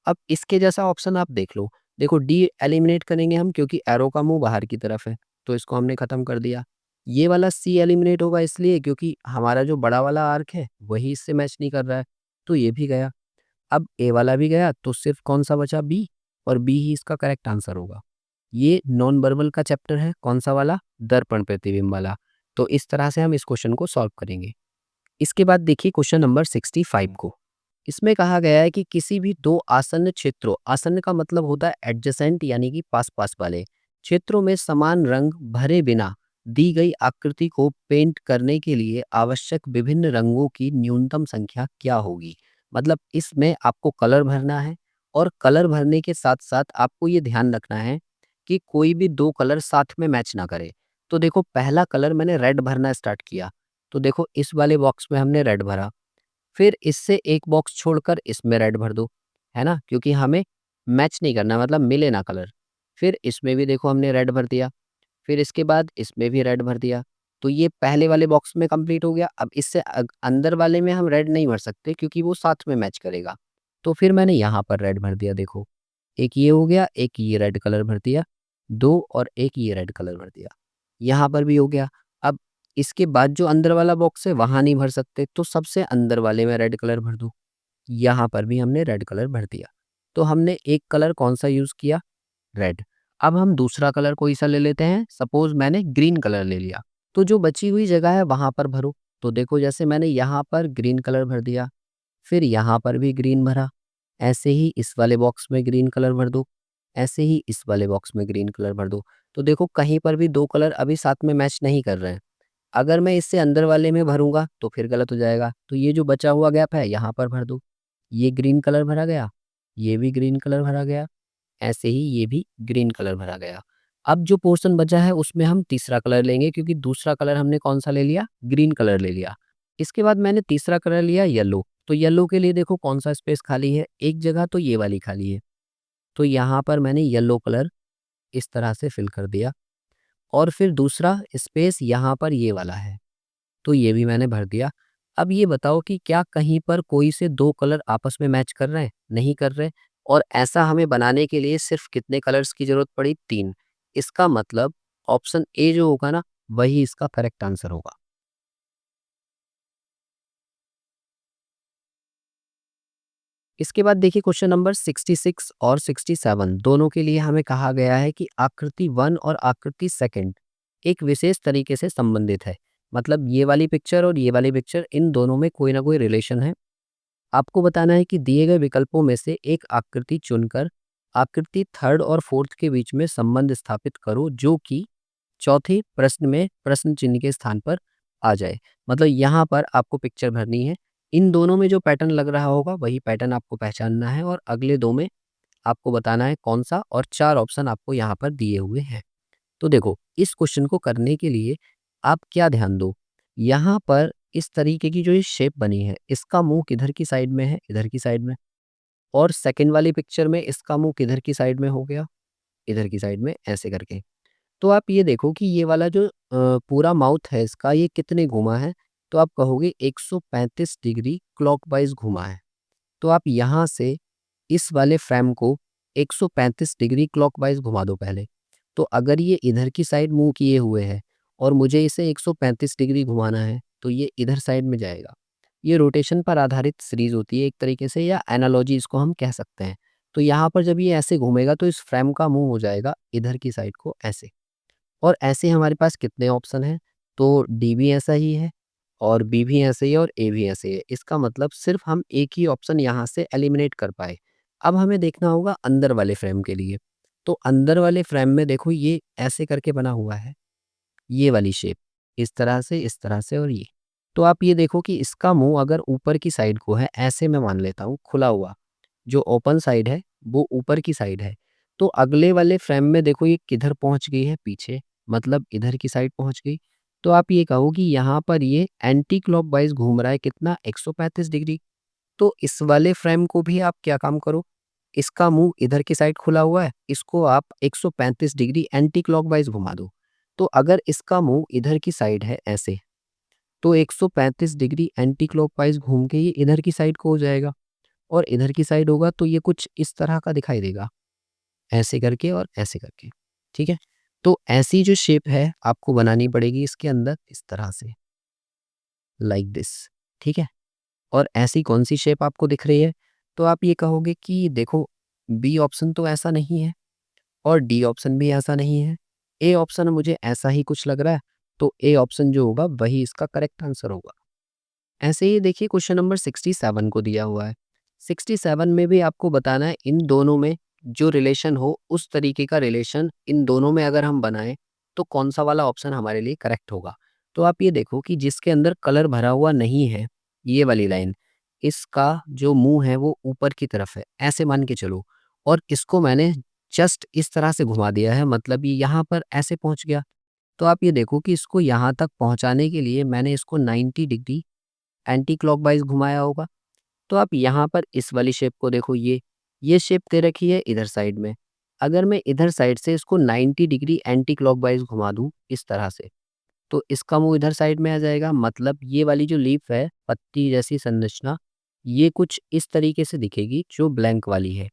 Speaker 1: अब इसके जैसा ऑप्शन आप देख लो। देखो डी एलिमिनेट करेंगे हम क्योंकि एरो का मुँह बाहर की तरफ है, तो इसको हमने खत्म कर दिया। ये वाला सी एलिमिनेट होगा इसलिए क्योंकि हमारा जो बड़ा वाला आर्क है, वही इससे मैच नहीं कर रहा है, तो ये भी गया। अब ए वाला भी गया तो सिर्फ़ कौन-सा बचा बी और बी ही इसका करेक्ट आंसर होगा। ये नॉन वर्बल का चैप्टर है, कौन-सा वाला? दर्पण प्रतिबिंब वाला। तो इस तरह से हम इस क्वेश्चन को सॉल्व करेंगे। इसके बाद देखिए क्वेश्चन नंबर 65 को। इसमें कहा गया है कि किसी भी 2 आसन्न क्षेत्रों आसन्न का मतलब होता है एडजेसेंट यानी कि पास-पास वाले क्षेत्रों में समान रंग भरे बिना दी गई आकृति को पेंट करने के लिए आवश्यक विभिन्न रंगों की न्यूनतम संख्या क्या होगी? मतलब इसमें आपको कलर भरना है और कलर भरने के साथ-साथ आपको ये ध्यान रखना है कि कोई भी 2 कलर साथ में मैच ना करे। तो देखो पहला कलर मैंने रेड भरना स्टार्ट किया। तो देखो इस वाले बॉक्स में हमने रेड भरा, फिर इससे एक बॉक्स छोड़कर इसमें रेड भर दो, है ना? क्योंकि हमें मैच नहीं करना मतलब मिले ना कलर। फिर इसमें भी देखो हमने रेड भर दिया, फिर इसके बाद इसमें भी रेड भर दिया। तो ये पहले वाले बॉक्स में कंप्लीट हो गया। अब इससे अंदर वाले में हम रेड नहीं भर सकते क्योंकि वो साथ में मैच करेगा। तो फिर मैंने यहाँ पर रेड भर दिया देखो। एक ये हो गया, एक ये रेड कलर भर दिया, 2 और एक ये रेड कलर भर दिया। यहाँ पर भी हो गया। अब इसके बाद जो अंदर वाला बॉक्स है वहाँ नहीं भर सकते, तो सबसे अंदर वाले में रेड कलर भर दो। यहाँ पर भी हमने रेड कलर भर दिया। तो हमने एक कलर कौन-सा यूज़ किया? रेड। अब हम दूसरा कलर कोई-सा ले लेते हैं, सपोज़ मैंने ग्रीन कलर ले लिया। तो जो बची हुई जगह है वहाँ पर भरो। तो देखो जैसे मैंने यहाँ पर ग्रीन कलर भर दिया, फिर यहाँ पर भी ग्रीन भरा, ऐसे ही इस वाले बॉक्स में ग्रीन कलर भर दो, ऐसे ही इस वाले बॉक्स में ग्रीन कलर भर दो। तो देखो कहीं पर भी 2 कलर अभी साथ में मैच नहीं कर रहे हैं। अगर मैं इससे अंदर वाले में भरूँगा तो फिर गलत हो जाएगा। तो ये जो बचा हुआ गैप है यहाँ पर भर दो। ये ग्रीन कलर भरा गया, ये भी ग्रीन कलर भरा गया, ऐसे ही ये भी ग्रीन कलर भरा गया। अब जो पोर्शन बचा है उसमें हम तीसरा कलर लेंगे क्योंकि दूसरा कलर हमने कौन-सा ले लिया? ग्रीन कलर ले लिया। इसके बाद मैंने तीसरा कलर लिया येलो। तो येलो के लिए देखो कौन-सा स्पेस खाली है? एक जगह तो ये वाली खाली है। तो यहाँ पर मैंने येलो कलर इस तरह से फिल कर दिया और फिर दूसरा स्पेस यहाँ पर ये वाला है। तो ये भी मैंने भर दिया। अब ये बताओ कि क्या कहीं पर कोई से 2 कलर आपस में मैच कर रहे हैं? नहीं कर रहे और ऐसा हमें बनाने के लिए सिर्फ़ कितने कलर्स की ज़रूरत पड़ी? 3। इसका मतलब ऑप्शन ए जो होगा ना, वही इसका करेक्ट आंसर होगा। इसके बाद देखिए क्वेश्चन नंबर 66 और 67 दोनों के लिए हमें कहा गया है कि आकृति 1 और आकृति 2 एक विशेष तरीके से संबंधित है। मतलब ये वाली पिक्चर और ये वाली पिक्चर इन दोनों में कोई ना कोई रिलेशन है। आपको बताना है कि दिए गए विकल्पों में से एक आकृति चुनकर आकृति थर्ड और फोर्थ के बीच में संबंध स्थापित करो जो कि चौथे प्रश्न में प्रश्न चिन्ह के स्थान पर आ जाए। मतलब यहाँ पर आपको पिक्चर भरनी है। इन दोनों में जो पैटर्न लग रहा होगा वही पैटर्न आपको पहचानना है और अगले दो में आपको बताना है कौन सा, और 4 ऑप्शन आपको यहाँ पर दिए हुए हैं। तो देखो, इस क्वेश्चन को करने के लिए आप क्या ध्यान दो, यहाँ पर इस तरीके की जो ये शेप बनी है, इसका मुँह किधर की साइड में है? इधर की साइड में। और सेकंड वाली पिक्चर में इसका मुँह किधर की साइड में हो गया? इधर की साइड में, ऐसे करके। तो आप ये देखो कि ये वाला जो पूरा माउथ है इसका, ये कितने घुमा है? तो आप कहोगे 135 डिग्री क्लॉकवाइज़ घुमा है। तो आप यहाँ से इस वाले फ्रेम को 135 डिग्री क्लॉकवाइज़ घुमा दो पहले। तो अगर ये इधर की साइड मुँह किए हुए है और मुझे इसे 135 डिग्री घुमाना है, तो ये इधर साइड में जाएगा। ये रोटेशन पर आधारित सीरीज़ होती है एक तरीके से, या एनालॉजी इसको हम कह सकते हैं। तो यहाँ पर जब ये ऐसे घूमेगा तो इस फ्रेम का मुँह हो जाएगा इधर की साइड को ऐसे। और ऐसे हमारे पास कितने ऑप्शन हैं? तो डी भी ऐसा ही है और बी भी ऐसे ही है और ए भी ऐसे ही है। इसका मतलब सिर्फ़ हम एक ही ऑप्शन यहाँ से एलिमिनेट कर पाए। अब हमें देखना होगा अंदर वाले फ्रेम के लिए। तो अंदर वाले फ्रेम में देखो, ये ऐसे करके बना हुआ है, ये वाली शेप, इस तरह से और ये। तो आप ये देखो कि इसका मुँह अगर ऊपर की साइड को है, ऐसे मैं मान लेता हूँ खुला हुआ, जो ओपन साइड है वो ऊपर की साइड है। तो अगले वाले फ्रेम में देखो ये किधर पहुँच गई है? पीछे, मतलब इधर की साइड पहुँच गई। तो आप ये कहो कि यहाँ पर ये एंटी क्लॉकवाइज़ घूम रहा है कितना? 135 डिग्री। तो इस वाले फ्रेम को भी आप क्या काम करो, इसका मुँह इधर की साइड खुला हुआ है, इसको आप 135 डिग्री एंटी क्लॉकवाइज़ घुमा दो। तो अगर इसका मुँह इधर की साइड है ऐसे, तो 135 डिग्री एंटी क्लॉकवाइज़ घूम के ये इधर की साइड को हो जाएगा। और इधर की साइड होगा तो ये कुछ इस तरह का दिखाई देगा, ऐसे करके और ऐसे करके, ठीक है? तो ऐसी जो शेप है आपको बनानी पड़ेगी इसके अंदर इस तरह से, लाइक दिस, ठीक है? और ऐसी कौन-सी शेप आपको दिख रही है? तो आप ये कहोगे कि देखो, बी ऑप्शन तो ऐसा नहीं है और डी ऑप्शन भी ऐसा नहीं है। ए ऑप्शन मुझे ऐसा ही कुछ लग रहा है, तो ए ऑप्शन जो होगा वही इसका करेक्ट आंसर होगा। ऐसे ही देखिए क्वेश्चन नंबर 67 को दिया हुआ है। 67 में भी आपको बताना है इन दोनों में जो रिलेशन हो, उस तरीके का रिलेशन इन दोनों में अगर हम बनाएँ, तो कौन-सा वाला ऑप्शन हमारे लिए करेक्ट होगा। तो आप ये देखो कि जिसके अंदर कलर भरा हुआ नहीं है, ये वाली लाइन, इसका जो मुँह है वो ऊपर की तरफ है, ऐसे मान के चलो, और इसको मैंने जस्ट इस तरह से घुमा दिया है, मतलब ये यहाँ पर ऐसे पहुँच गया। तो आप ये देखो कि इसको यहाँ तक पहुँचाने के लिए मैंने इसको 90 डिग्री एंटी क्लॉकवाइज़ घुमाया होगा। तो आप यहाँ पर इस वाली शेप को देखो, ये शेप दे रखी है इधर साइड में। अगर मैं इधर साइड से इसको 90 डिग्री एंटी क्लॉकवाइज़ घुमा दूँ इस तरह से, तो इसका मुँह इधर साइड में आ जाएगा। मतलब ये वाली जो लीफ है, पत्ती जैसी संरचना, ये कुछ इस तरीके से दिखेगी जो ब्लैंक वाली है।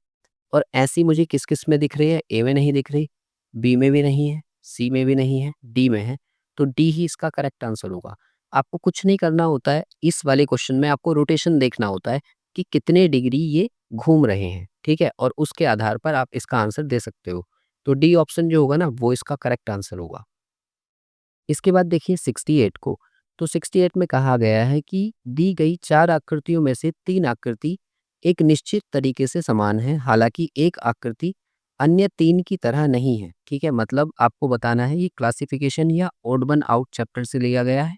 Speaker 1: और ऐसी मुझे किस-किस में दिख रही है? ए में नहीं दिख रही, बी में भी नहीं है, सी में भी नहीं है, डी में है। तो डी ही इसका करेक्ट आंसर होगा। आपको कुछ नहीं करना होता है, इस वाले क्वेश्चन में आपको रोटेशन देखना होता है कि कितने डिग्री ये घूम रहे हैं, ठीक है? और उसके आधार पर आप इसका आंसर दे सकते हो। तो डी ऑप्शन जो होगा ना, वो इसका करेक्ट आंसर होगा। इसके बाद देखिए 68 को। तो 68 में कहा गया है कि दी गई 4 आकृतियों में से 3 आकृति एक निश्चित तरीके से समान है, हालाँकि एक आकृति अन्य 3 की तरह नहीं है, ठीक है? मतलब आपको बताना है ये क्लासिफिकेशन या ओड वन आउट चैप्टर से लिया गया है।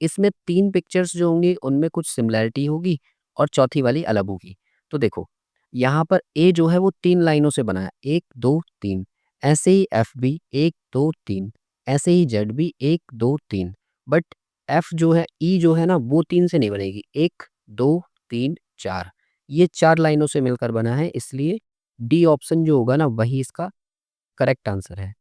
Speaker 1: इसमें 3 पिक्चर्स जो होंगी उनमें कुछ सिमिलैरिटी होगी और चौथी वाली अलग होगी। तो देखो, यहाँ पर ए जो है वो 3 लाइनों से बना है, 1, 2, 3। ऐसे ही एफ भी 1, 2, 3। ऐसे ही जेड भी 1, 2, 3। बट एफ जो है, ई जो है ना, वो 3 से नहीं बनेगी। 1, 2, 3, 4। ये 4 लाइनों से मिलकर बना है, इसलिए डी ऑप्शन जो होगा ना वही इसका करेक्ट आंसर है।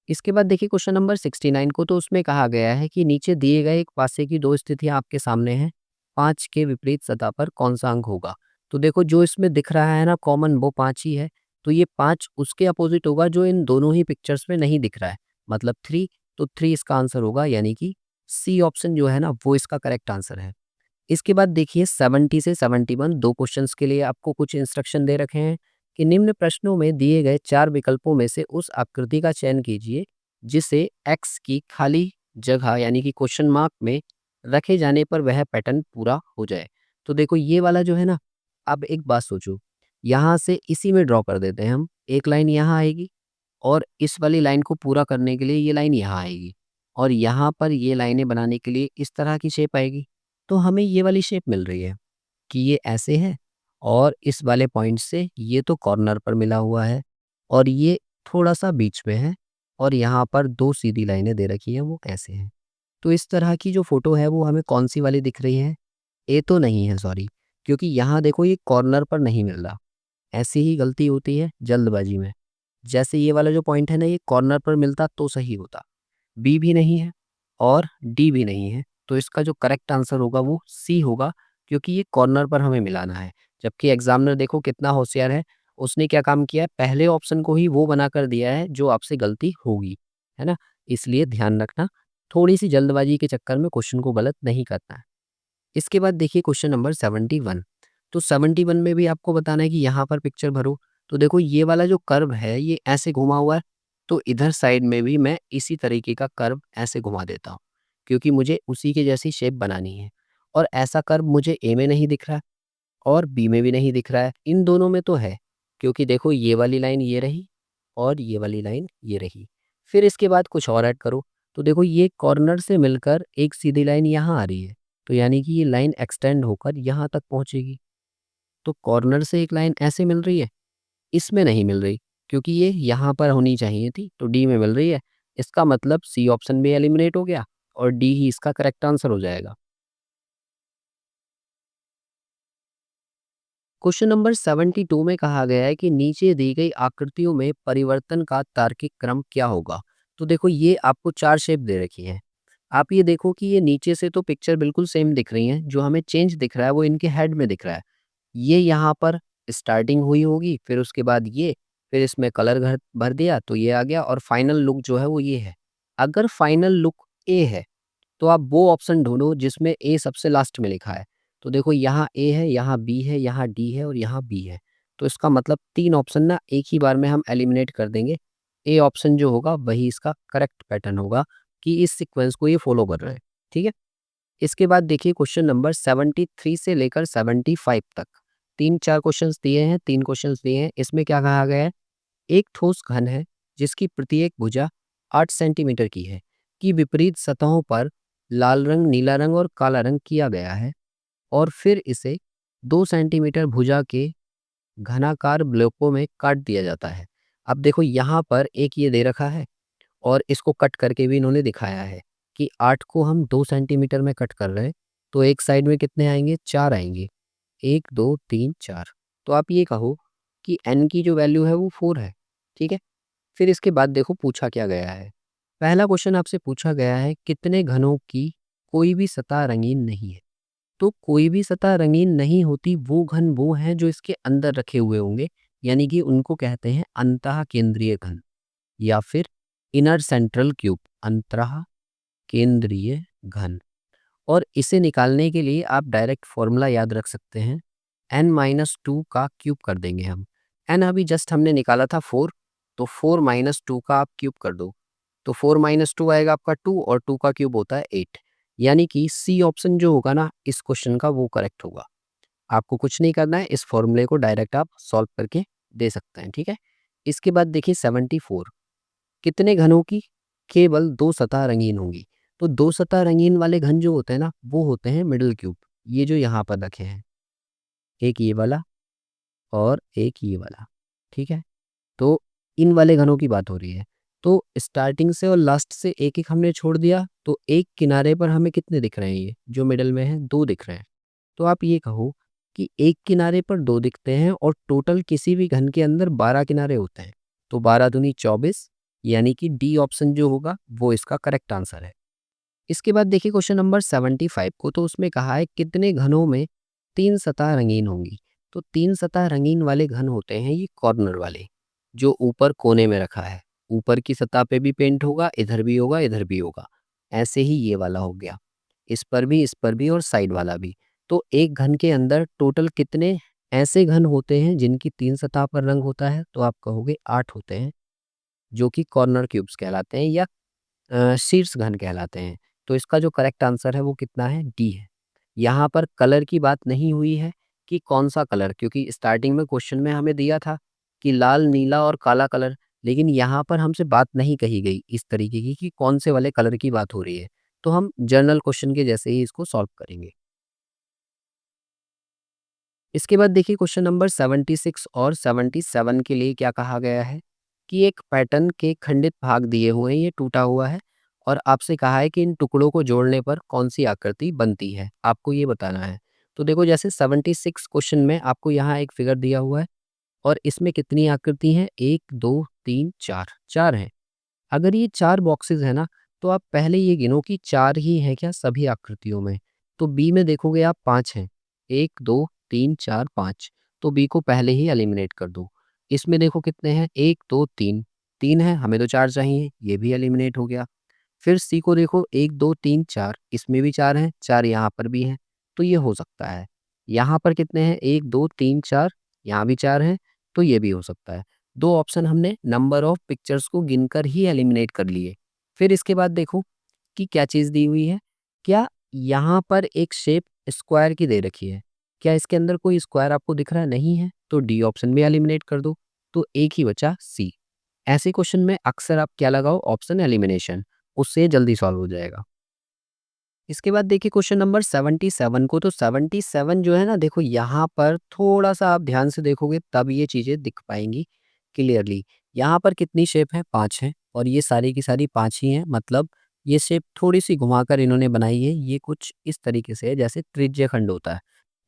Speaker 1: इसके बाद देखिए क्वेश्चन नंबर 69 को। तो उसमें कहा गया है कि नीचे दिए गए एक पासे की 2 स्थितियाँ आपके सामने हैं। 5 के विपरीत सतह पर कौन-सा अंक होगा? तो देखो, जो इसमें दिख रहा है ना कॉमन, वो 5 ही है। तो ये 5 उसके अपोज़िट होगा जो इन दोनों ही पिक्चर्स में नहीं दिख रहा है, मतलब 3। तो 3 इसका आंसर होगा, यानी कि सी ऑप्शन जो है ना वो इसका करेक्ट आंसर है। इसके बाद देखिए 70 से 71 2 क्वेश्चंस के लिए आपको कुछ इंस्ट्रक्शन दे रखे हैं कि निम्न प्रश्नों में दिए गए 4 विकल्पों में से उस आकृति का चयन कीजिए जिसे एक्स की खाली जगह यानी कि क्वेश्चन मार्क में रखे जाने पर वह पैटर्न पूरा हो जाए। तो देखो ये वाला जो है ना, अब एक बात सोचो, यहाँ से इसी में ड्रॉ कर देते हैं हम, एक लाइन यहाँ आएगी और इस वाली लाइन को पूरा करने के लिए ये लाइन यहाँ आएगी और यहाँ पर ये लाइनें बनाने के लिए इस तरह की शेप आएगी। तो हमें ये वाली शेप मिल रही है कि ये ऐसे है और इस वाले पॉइंट से ये तो कॉर्नर पर मिला हुआ है और ये थोड़ा-सा बीच में है और यहाँ पर 2 सीधी लाइनें दे रखी हैं, वो ऐसे हैं। तो इस तरह की जो फ़ोटो है वो हमें कौन-सी वाली दिख रही है? ए तो नहीं है सॉरी, क्योंकि यहाँ देखो ये कॉर्नर पर नहीं मिल रहा। ऐसी ही गलती होती है जल्दबाजी में। जैसे ये वाला जो पॉइंट है ना, ये कॉर्नर पर मिलता तो सही होता। बी भी नहीं है और डी भी नहीं है, तो इसका जो करेक्ट आंसर होगा वो सी होगा, क्योंकि ये कॉर्नर पर हमें मिलाना है। जबकि एग्ज़ामिनर देखो कितना होशियार है, उसने क्या काम किया है, पहले ऑप्शन को ही वो बनाकर दिया है जो आपसे गलती होगी, है ना? इसलिए ध्यान रखना, थोड़ी-सी जल्दबाजी के चक्कर में क्वेश्चन को गलत नहीं करना है। इसके बाद देखिए क्वेश्चन नंबर 71। तो 71 में भी आपको बताना है कि यहाँ पर पिक्चर भरो। तो देखो ये वाला जो कर्व है ये ऐसे घुमा हुआ है, तो इधर साइड में भी मैं इसी तरीके का कर्व ऐसे घुमा देता हूँ, क्योंकि मुझे उसी के जैसी शेप बनानी है। और ऐसा कर्व मुझे ए में नहीं दिख रहा है और बी में भी नहीं दिख रहा है, इन दोनों में तो है, क्योंकि देखो ये वाली लाइन ये रही और ये वाली लाइन ये रही। फिर इसके बाद कुछ और ऐड करो, तो देखो ये कॉर्नर से मिलकर एक सीधी लाइन यहाँ आ रही है, तो यानी कि ये लाइन एक्सटेंड होकर यहाँ तक पहुँचेगी। तो कॉर्नर से एक लाइन ऐसे मिल रही है, इसमें नहीं मिल रही, क्योंकि ये यहाँ पर होनी चाहिए थी, तो डी में मिल रही है। इसका मतलब सी ऑप्शन भी एलिमिनेट हो गया और डी ही इसका करेक्ट आंसर हो जाएगा। क्वेश्चन नंबर 72 में कहा गया है कि नीचे दी गई आकृतियों में परिवर्तन का तार्किक क्रम क्या होगा? तो देखो ये आपको 4 शेप दे रखी हैं। आप ये देखो कि ये नीचे से तो पिक्चर बिल्कुल सेम दिख रही हैं, जो हमें चेंज दिख रहा है वो इनके हेड में दिख रहा है। ये यहाँ पर स्टार्टिंग हुई होगी, फिर उसके बाद ये, फिर इसमें कलर घर भर दिया तो ये आ गया और फाइनल लुक जो है वो ये है। अगर फाइनल लुक ए है, तो आप वो ऑप्शन ढूँढो जिसमें ए सबसे लास्ट में लिखा है। तो देखो यहाँ ए है, यहाँ बी है, यहाँ डी है और यहाँ बी है। तो इसका मतलब 3 ऑप्शन ना एक ही बार में हम एलिमिनेट कर देंगे। ए ऑप्शन जो होगा वही इसका करेक्ट पैटर्न होगा कि इस सीक्वेंस को ये फॉलो कर रहा है। ठीक है? इसके बाद देखिए क्वेश्चन नंबर 73 से लेकर 75 तक 3-4 क्वेश्चंस दिए हैं, 3 क्वेश्चंस दिए हैं। इसमें क्या कहा गया है? एक ठोस घन है जिसकी प्रत्येक भुजा 8 सेंटीमीटर की है, कि विपरीत सतहों पर लाल रंग, नीला रंग और काला रंग किया गया है और फिर इसे 2 सेंटीमीटर भुजा के घनाकार ब्लॉकों में काट दिया जाता है। अब देखो यहाँ पर एक ये दे रखा है और इसको कट करके भी इन्होंने दिखाया है कि 8 को हम 2 सेंटीमीटर में कट कर रहे हैं, तो एक साइड में कितने आएंगे? 4 आएंगे। 1, 2, 3, 4। तो आप ये कहो कि n की जो वैल्यू है वो 4 है। ठीक है? फिर इसके बाद देखो पूछा क्या गया है। पहला क्वेश्चन आपसे पूछा गया है कितने घनों की कोई भी सतह रंगीन नहीं है। तो कोई भी सतह रंगीन नहीं होती, वो घन वो हैं जो इसके अंदर रखे हुए होंगे, यानी कि उनको कहते हैं अंतः केंद्रीय घन या फिर इनर सेंट्रल क्यूब, अंतः केंद्रीय घन। और इसे निकालने के लिए आप डायरेक्ट फॉर्मूला याद रख सकते हैं, n-2 का क्यूब कर देंगे हम। n अभी जस्ट हमने निकाला था 4, तो 4-2 का आप क्यूब कर दो, तो 4-2 आएगा आपका 2 और 2 का क्यूब होता है 8। यानी कि सी ऑप्शन जो होगा ना इस क्वेश्चन का वो करेक्ट होगा। आपको कुछ नहीं करना है, इस फॉर्मूले को डायरेक्ट आप सॉल्व करके दे सकते हैं। ठीक है? इसके बाद देखिए 74, कितने घनों की केवल 2 सतह रंगीन होंगी। तो 2 सतह रंगीन वाले घन जो होते हैं ना वो होते हैं मिडल क्यूब, ये जो यहाँ पर रखे हैं, एक ये वाला और एक ये वाला। ठीक है? तो इन वाले घनों की बात हो रही है। तो स्टार्टिंग से और लास्ट से एक-एक हमने छोड़ दिया, तो एक किनारे पर हमें कितने दिख रहे हैं ये, जो मिडल में हैं 2 दिख रहे हैं। तो आप ये कहो कि एक किनारे पर 2 दिखते हैं और टोटल किसी भी घन के अंदर 12 किनारे होते हैं। तो 12 दूनी 24, यानी कि डी ऑप्शन जो होगा वो इसका करेक्ट आंसर है। इसके बाद देखिए क्वेश्चन नंबर 75 को, तो उसमें कहा है कितने घनों में 3 सतह रंगीन होंगी। तो 3 सतह रंगीन वाले घन होते हैं ये कॉर्नर वाले, जो ऊपर कोने में रखा है। ऊपर की सतह पे भी पेंट होगा, इधर भी होगा, इधर भी होगा। ऐसे ही ये वाला हो गया, इस पर भी और साइड वाला भी। तो एक घन के अंदर टोटल कितने ऐसे घन होते हैं जिनकी 3 सतह पर रंग होता है? तो आप कहोगे 8 होते हैं, जो कि कॉर्नर क्यूब्स कहलाते हैं या शीर्ष घन कहलाते हैं। तो इसका जो करेक्ट आंसर है वो कितना है? डी है। यहाँ पर कलर की बात नहीं हुई है कि कौन-सा कलर, क्योंकि स्टार्टिंग में क्वेश्चन में हमें दिया था कि लाल, नीला और काला कलर, लेकिन यहाँ पर हमसे बात नहीं कही गई इस तरीके की कि कौन से वाले कलर की बात हो रही है। तो हम जनरल क्वेश्चन के जैसे ही इसको सॉल्व करेंगे। इसके बाद देखिए क्वेश्चन नंबर 76 और 77 के लिए क्या कहा गया है कि एक पैटर्न के खंडित भाग दिए हुए हैं, ये टूटा हुआ है और आपसे कहा है कि इन टुकड़ों को जोड़ने पर कौन सी आकृति बनती है, आपको ये बताना है। तो देखो जैसे 76 क्वेश्चन में आपको यहाँ एक फिगर दिया हुआ है और इसमें कितनी आकृति हैं, 1, 2, 3, 4, 4 हैं। अगर ये 4 बॉक्सेस हैं ना, तो आप पहले ये गिनो कि 4 ही हैं क्या सभी आकृतियों में? तो बी में देखोगे आप 5 हैं। 1, 2, 3, 4, 5, तो बी को पहले ही एलिमिनेट कर दो। इसमें देखो कितने हैं? 1, 2, 3, 3 हैं, हमें तो 4 चाहिए, ये भी एलिमिनेट हो गया। फिर सी को देखो 1, 2, 3, 4, इसमें भी 4 हैं, 4 यहाँ पर भी हैं, तो ये हो सकता है। यहाँ पर कितने हैं? 1, 2, 3, 4, यहाँ भी 4 हैं, तो ये भी हो सकता है। 2 ऑप्शन हमने नंबर ऑफ पिक्चर्स को गिनकर ही एलिमिनेट कर लिए। फिर इसके बाद देखो कि क्या चीज़ दी हुई है। क्या यहाँ पर एक शेप स्क्वायर की दे रखी है? क्या इसके अंदर कोई स्क्वायर आपको दिख रहा है? नहीं है, तो डी ऑप्शन भी एलिमिनेट कर दो। तो एक ही बचा सी। ऐसे क्वेश्चन में अक्सर आप क्या लगाओ? ऑप्शन एलिमिनेशन, उससे जल्दी सॉल्व हो जाएगा। इसके बाद देखिए क्वेश्चन नंबर 77 को, तो 77 जो है ना, देखो यहाँ पर थोड़ा-सा आप ध्यान से देखोगे तब ये चीज़ें दिख पाएँगी क्लियरली। यहाँ पर कितनी शेप है? 5 हैं और ये सारी की सारी 5 ही हैं, मतलब ये शेप थोड़ी-सी घुमाकर इन्होंने बनाई है। ये कुछ इस तरीके से है जैसे त्रिज्यखंड होता है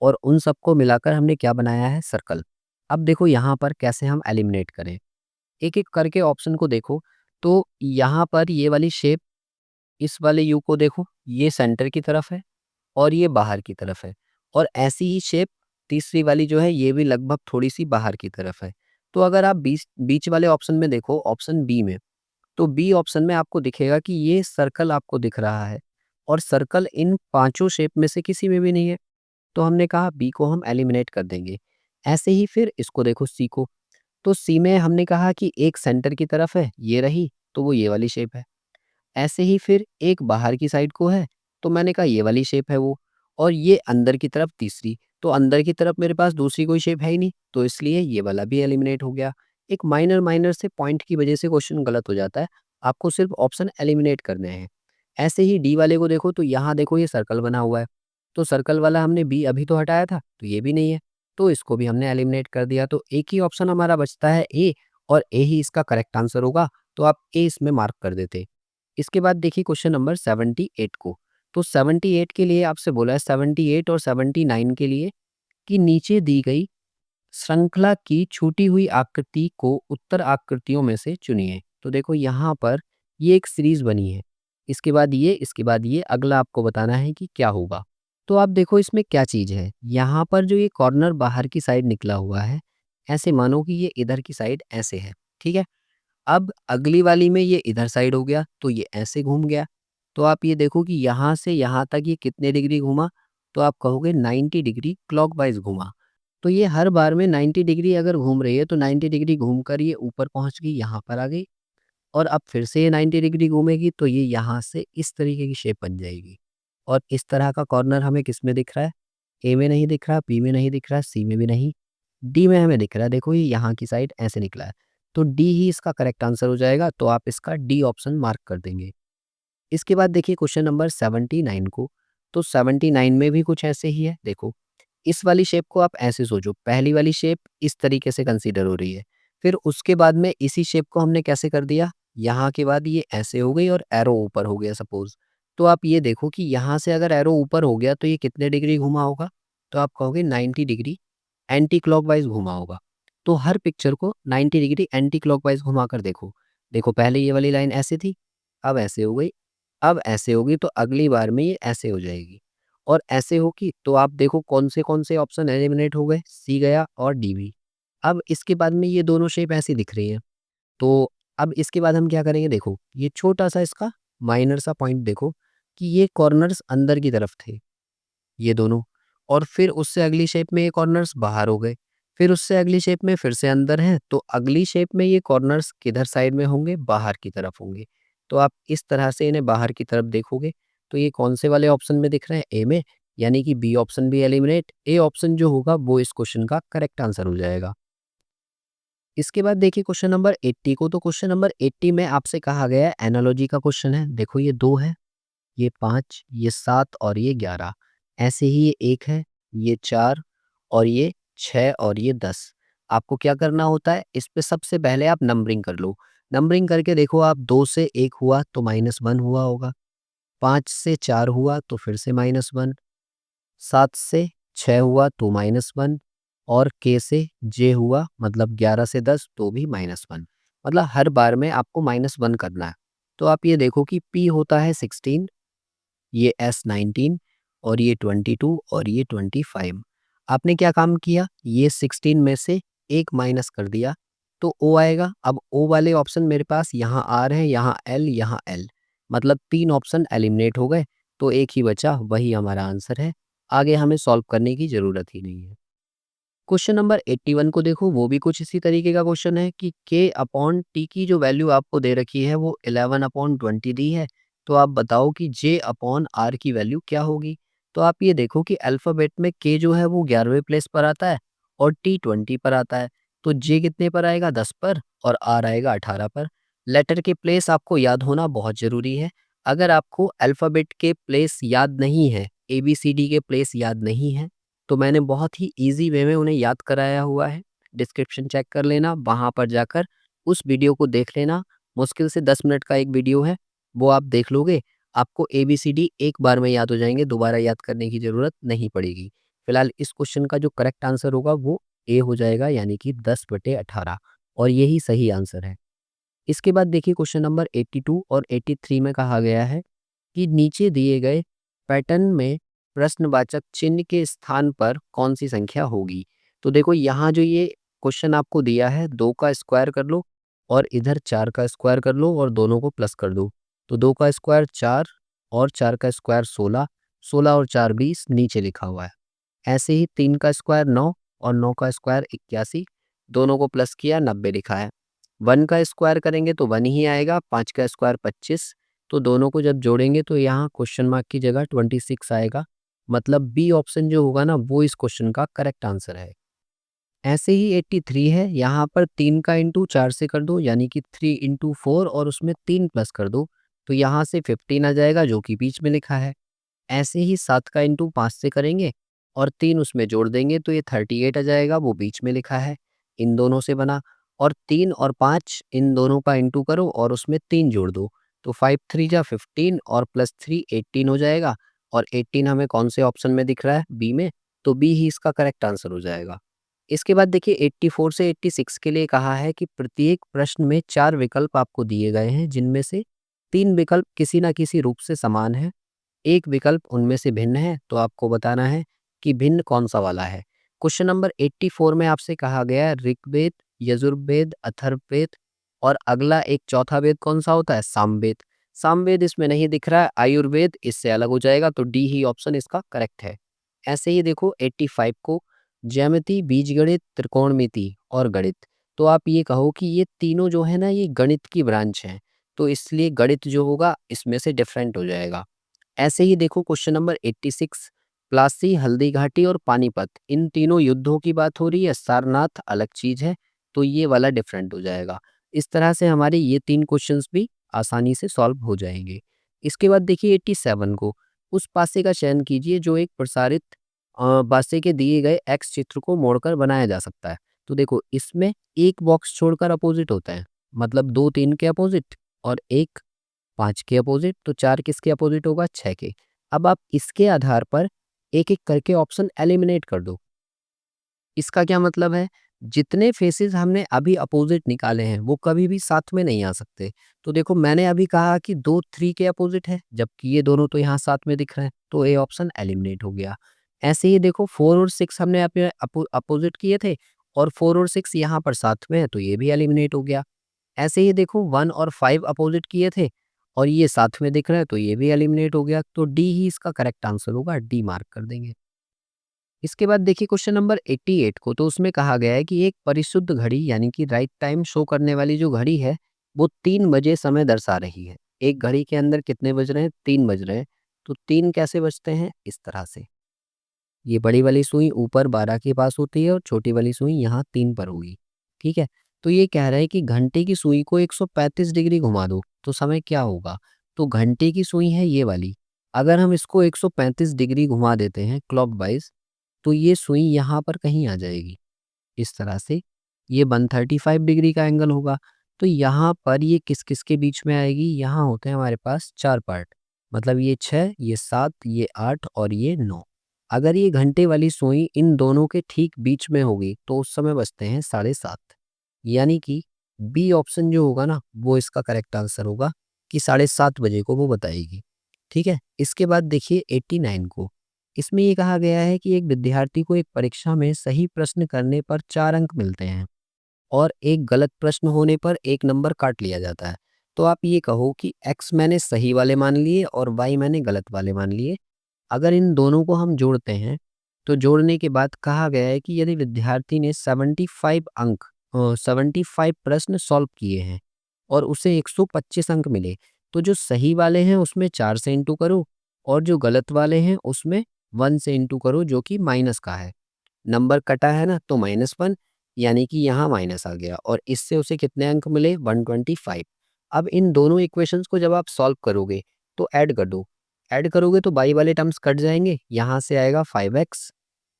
Speaker 1: और उन सबको मिलाकर हमने क्या बनाया है? सर्कल। अब देखो यहाँ पर कैसे हम एलिमिनेट करें? एक-एक करके ऑप्शन को देखो, तो यहाँ पर ये वाली शेप, इस वाले यू को देखो, ये सेंटर की तरफ है और ये बाहर की तरफ है और ऐसी ही शेप तीसरी वाली जो है ये भी लगभग थोड़ी-सी बाहर की तरफ है। तो अगर आप बीच बीच वाले ऑप्शन में देखो, ऑप्शन बी में, तो बी ऑप्शन में आपको दिखेगा कि ये सर्कल आपको दिख रहा है और सर्कल इन पाँचों शेप में से किसी में भी नहीं है। तो हमने कहा बी को हम एलिमिनेट कर देंगे। ऐसे ही फिर इसको देखो सी को, तो सी में हमने कहा कि एक सेंटर की तरफ है, ये रही, तो वो ये वाली शेप है। ऐसे ही फिर एक बाहर की साइड को है, तो मैंने कहा ये वाली शेप है वो, और ये अंदर की तरफ तीसरी, तो अंदर की तरफ मेरे पास दूसरी कोई शेप है ही नहीं, तो इसलिए ये वाला भी एलिमिनेट हो गया। एक माइनर से पॉइंट की वजह से क्वेश्चन गलत हो जाता है, आपको सिर्फ ऑप्शन एलिमिनेट करने हैं। ऐसे ही डी वाले को देखो, तो यहाँ देखो ये सर्कल बना हुआ है, तो सर्कल वाला हमने बी अभी तो हटाया था, तो ये भी नहीं है, तो इसको भी हमने एलिमिनेट कर दिया। तो एक ही ऑप्शन हमारा बचता है ए, और ए ही इसका करेक्ट आंसर होगा, तो आप ए इसमें मार्क कर देते। इसके बाद देखिए क्वेश्चन नंबर 78 को, तो 78 के लिए आपसे बोला है, 78 और 79 के लिए, कि नीचे दी गई श्रृंखला की छूटी हुई आकृति को उत्तर आकृतियों में से चुनिए। तो देखो यहाँ पर ये एक सीरीज बनी है, इसके बाद ये, इसके बाद ये, अगला आपको बताना है कि क्या होगा। तो आप देखो इसमें क्या चीज़ है, यहाँ पर जो ये कॉर्नर बाहर की साइड निकला हुआ है, ऐसे मानो कि ये इधर की साइड ऐसे है, ठीक है। अब अगली वाली में ये इधर साइड हो गया, तो ये ऐसे घूम गया। तो आप ये देखो कि यहाँ से यहाँ तक ये कितने डिग्री घूमा, तो आप कहोगे 90 डिग्री क्लॉकवाइज़ घूमा। तो ये हर बार में 90 डिग्री अगर घूम रही है, तो 90 डिग्री घूमकर ये ऊपर पहुँच गई, यहाँ पर आ गई, और अब फिर से ये 90 डिग्री घूमेगी, तो ये यहाँ से इस तरीके की शेप बन जाएगी। और इस तरह का कॉर्नर हमें किसमें दिख रहा है? ए में नहीं दिख रहा, बी में नहीं दिख रहा, सी में भी नहीं, डी में हमें दिख रहा है। देखो ये यहाँ की साइड ऐसे निकला है, तो डी ही इसका करेक्ट आंसर हो जाएगा, तो आप इसका डी ऑप्शन मार्क कर देंगे। इसके बाद देखिए क्वेश्चन नंबर 79 को, तो 79 में भी कुछ ऐसे ही है। देखो इस वाली शेप को आप ऐसे सोचो, पहली वाली शेप इस तरीके से कंसीडर हो रही है, फिर उसके बाद में इसी शेप को हमने कैसे कर दिया, यहाँ के बाद ये ऐसे हो गई और एरो ऊपर हो गया सपोज। तो आप ये देखो कि यहाँ से अगर एरो ऊपर हो गया, तो ये कितने डिग्री घुमा होगा, तो आप कहोगे 90 डिग्री एंटी क्लॉकवाइज घुमा होगा। तो हर पिक्चर को 90 डिग्री एंटी क्लॉकवाइज घुमा कर देखो। देखो पहले ये वाली लाइन ऐसे थी, अब ऐसे हो गई, अब ऐसे होगी, तो अगली बार में ये ऐसे हो जाएगी और ऐसे होगी, तो आप देखो कौन से ऑप्शन एलिमिनेट हो गए, सी गया और डी भी। अब इसके बाद में ये दोनों शेप ऐसी दिख रही हैं, तो अब इसके बाद हम क्या करेंगे, देखो ये छोटा-सा इसका माइनर सा पॉइंट देखो कि ये कॉर्नर्स अंदर की तरफ थे, ये दोनों, और फिर उससे अगली शेप में ये कॉर्नर्स बाहर हो गए, फिर उससे अगली शेप में फिर से अंदर हैं, तो अगली शेप में ये कॉर्नर्स किधर साइड में होंगे, बाहर की तरफ होंगे। तो आप इस तरह से इन्हें बाहर की तरफ देखोगे, तो ये कौन से वाले ऑप्शन में दिख रहे हैं, ए में, यानी कि बी ऑप्शन भी एलिमिनेट, ए ऑप्शन जो होगा वो इस क्वेश्चन का करेक्ट आंसर हो जाएगा। इसके बाद देखिए क्वेश्चन नंबर 80 को। तो क्वेश्चन नंबर 80 में आपसे कहा गया है एनालॉजी का क्वेश्चन है। देखो ये 2 है, ये 5, ये 7 और ये 11। ऐसे ही ये 1 है, ये 4 और ये 6 और ये 10। आपको क्या करना होता है, इस पे सबसे पहले आप नंबरिंग कर लो। नंबरिंग करके देखो आप 2 से 1 हुआ तो -1 हुआ होगा, 5 से 4 हुआ तो फिर से -1, 7 से 6 हुआ तो -1 और के से जे हुआ मतलब 11 से 10 तो भी -1। मतलब हर बार में आपको -1 करना है। तो आप ये देखो कि पी होता है 16, ये एस 19 और ये 22 और ये 25। आपने क्या काम किया, ये 16 में से एक माइनस कर दिया तो ओ आएगा। अब ओ वाले ऑप्शन मेरे पास यहाँ आर है, यहाँ एल, मतलब 3 ऑप्शन एलिमिनेट हो गए तो एक ही बचा, वही हमारा आंसर है। आगे हमें सॉल्व करने की ज़रूरत ही नहीं है। क्वेश्चन नंबर 81 को देखो, वो भी कुछ इसी तरीके का क्वेश्चन है कि k अपॉन टी की जो वैल्यू आपको दे रखी है वो 11 अपॉन 20 दी है। तो आप बताओ कि j अपॉन r की वैल्यू क्या होगी। तो आप ये देखो कि अल्फ़ाबेट में k जो है वो 11वें प्लेस पर आता है और t 20 पर आता है। तो j कितने पर आएगा, 10 पर, और r आएगा 18 पर। लेटर के प्लेस आपको याद होना बहुत ज़रूरी है। अगर आपको अल्फ़ाबेट के प्लेस याद नहीं है, ABCD के प्लेस याद नहीं है, तो मैंने बहुत ही ईज़ी वे में उन्हें याद कराया हुआ है। डिस्क्रिप्शन चेक कर लेना, वहाँ पर जाकर उस वीडियो को देख लेना। मुश्किल से 10 मिनट का एक वीडियो है, वो आप देख लोगे, आपको ABCD एक बार में याद हो जाएँगे, दोबारा याद करने की ज़रूरत नहीं पड़ेगी। फिलहाल इस क्वेश्चन का जो करेक्ट आंसर होगा वो ए हो जाएगा, यानी कि 10/18, और यही सही आंसर है। इसके बाद देखिए क्वेश्चन नंबर 82 और 83 में कहा गया है कि नीचे दिए गए पैटर्न में प्रश्नवाचक चिन्ह के स्थान पर कौन सी संख्या होगी। तो देखो यहाँ जो ये क्वेश्चन आपको दिया है, 2 का स्क्वायर कर लो और इधर 4 का स्क्वायर कर लो और दोनों को प्लस कर दो। तो 2 का स्क्वायर 4 और 4 का स्क्वायर 16, 16 और 4 20 नीचे लिखा हुआ है। ऐसे ही 3 का स्क्वायर 9 और 9 का स्क्वायर 81, दोनों को प्लस किया 90 लिखा है। 1 का स्क्वायर करेंगे तो 1 ही आएगा, 5 का स्क्वायर 25, तो दोनों को जब जोड़ेंगे तो यहाँ क्वेश्चन मार्क की जगह 26 आएगा। मतलब बी ऑप्शन जो होगा ना वो इस क्वेश्चन का करेक्ट आंसर है। ऐसे ही 83 है, यहाँ पर 3 का इंटू 4 से कर दो, यानी कि 3 इंटू 4 और उसमें 3 प्लस कर दो, तो यहाँ से 15 आ जाएगा जो कि बीच में लिखा है। ऐसे ही 7 का इंटू 5 से करेंगे और 3 उसमें जोड़ देंगे तो ये 38 आ जाएगा, वो बीच में लिखा है। इन दोनों से बना, और 3 और 5 इन दोनों का इंटू करो और उसमें 3 जोड़ दो, तो 5 3 जा 15 और प्लस 3 18 हो जाएगा। और 18 हमें कौन से ऑप्शन में दिख रहा है, बी में, तो बी ही इसका करेक्ट आंसर हो जाएगा। इसके बाद देखिए 84 से 86 के लिए कहा है कि प्रत्येक प्रश्न में 4 विकल्प आपको दिए गए हैं, जिनमें से 3 विकल्प किसी न किसी रूप से समान हैं, एक विकल्प उनमें से भिन्न है, तो आपको बताना है कि भिन्न कौन-सा वाला है। क्वेश्चन नंबर 84 में आपसे कहा गया है ऋग्वेद, यजुर्वेद, अथर्ववेद और अगला एक चौथा वेद कौन-सा होता है? सामवेद। सामवेद इसमें नहीं दिख रहा है, आयुर्वेद इससे अलग हो जाएगा, तो डी ही ऑप्शन इसका करेक्ट है। ऐसे ही देखो 85 को, ज्यामिति, बीजगणित, त्रिकोणमिति और गणित। तो आप ये कहो कि ये तीनों जो है ना ये गणित की ब्रांच हैं, तो इसलिए गणित जो होगा इसमें से डिफरेंट हो जाएगा। ऐसे ही देखो क्वेश्चन नंबर 86, प्लासी, हल्दी घाटी और पानीपत, इन तीनों युद्धों की बात हो रही है, सारनाथ अलग चीज है, तो ये वाला डिफरेंट हो जाएगा। इस तरह से हमारे ये 3 क्वेश्चंस भी आसानी से सॉल्व हो जाएंगे। इसके बाद देखिए 87 को, उस पासे का चयन कीजिए जो एक प्रसारित पासे के दिए गए एक्स चित्र को मोड़कर बनाया जा सकता है। तो देखो इसमें एक बॉक्स छोड़कर अपोजिट होता है, मतलब 2 3 के अपोजिट और एक 5 के अपोजिट, तो 4 किसके अपोजिट होगा? 6 के। अब आप इसके आधार पर एक-एक करके ऑप्शन एलिमिनेट कर दो। इसका क्या मतलब है? जितने फेसेस हमने अभी अपोजिट निकाले हैं, वो कभी भी साथ में नहीं आ सकते। तो देखो मैंने अभी कहा कि 2 3 के अपोजिट है, जबकि ये दोनों तो यहाँ साथ में दिख रहे हैं, तो ए ऑप्शन एलिमिनेट हो गया। ऐसे ही देखो 4 और 6 हमने अपने अपोजिट किए थे और 4 और 6 यहाँ पर साथ में है, तो ये भी एलिमिनेट हो गया। ऐसे ही देखो 1 और 5 अपोजिट किए थे और ये साथ में दिख रहा है, तो ये भी एलिमिनेट हो गया, तो डी ही इसका करेक्ट आंसर होगा, डी मार्क कर देंगे। इसके बाद देखिए क्वेश्चन नंबर 88 को, तो उसमें कहा गया है कि एक परिशुद्ध घड़ी यानी कि राइट टाइम शो करने वाली जो घड़ी है वो 3 बजे समय दर्शा रही है। एक घड़ी के अंदर कितने बज रहे हैं? 3 बज रहे हैं। तो 3 कैसे बजते हैं? इस तरह से। ये बड़ी वाली सुई ऊपर 12 के पास होती है और छोटी वाली सुई यहाँ 3 पर होगी। ठीक है? तो ये कह रहा है कि घंटे की सुई को 135 डिग्री घुमा दो, तो समय क्या होगा? तो घंटे की सुई है ये वाली, अगर हम इसको 135 डिग्री घुमा देते हैं क्लॉकवाइज़, तो ये सुई यहाँ पर कहीं आ जाएगी, इस तरह से। ये 135 डिग्री का एंगल होगा। तो यहाँ पर ये किस-किस के बीच में आएगी? यहाँ होते हैं हमारे पास 4 पार्ट, मतलब ये 6, ये 7, ये 8 और ये 9। अगर ये घंटे वाली सुई इन दोनों के ठीक बीच में होगी, तो उस समय बजते हैं 7:30। यानी कि बी ऑप्शन जो होगा ना, वो इसका करेक्ट आंसर होगा कि 7:30 बजे को वो बताएगी। ठीक है? इसके बाद देखिए 89 को। इसमें ये कहा गया है कि एक विद्यार्थी को एक परीक्षा में सही प्रश्न करने पर 4 अंक मिलते हैं और एक गलत प्रश्न होने पर 1 नंबर काट लिया जाता है। तो आप ये कहो कि एक्स मैंने सही वाले मान लिए और वाई मैंने गलत वाले मान लिए। अगर इन दोनों को हम जोड़ते हैं, तो जोड़ने के बाद कहा गया है कि यदि विद्यार्थी ने 75 प्रश्न सॉल्व किए हैं और उसे 125 अंक मिले, तो जो सही वाले हैं उसमें 4 से इंटू करो और जो गलत वाले हैं उसमें 1 से इंटू करो, जो कि माइनस का है। नंबर कटा है ना, तो -1, यानी कि यहाँ माइनस आ गया और इससे उसे कितने अंक मिले? 125। अब इन दोनों इक्वेशंस को जब आप सॉल्व करोगे, तो ऐड कर दो। ऐड करोगे तो बाई वाले टर्म्स कट जाएंगे, यहाँ से आएगा 5x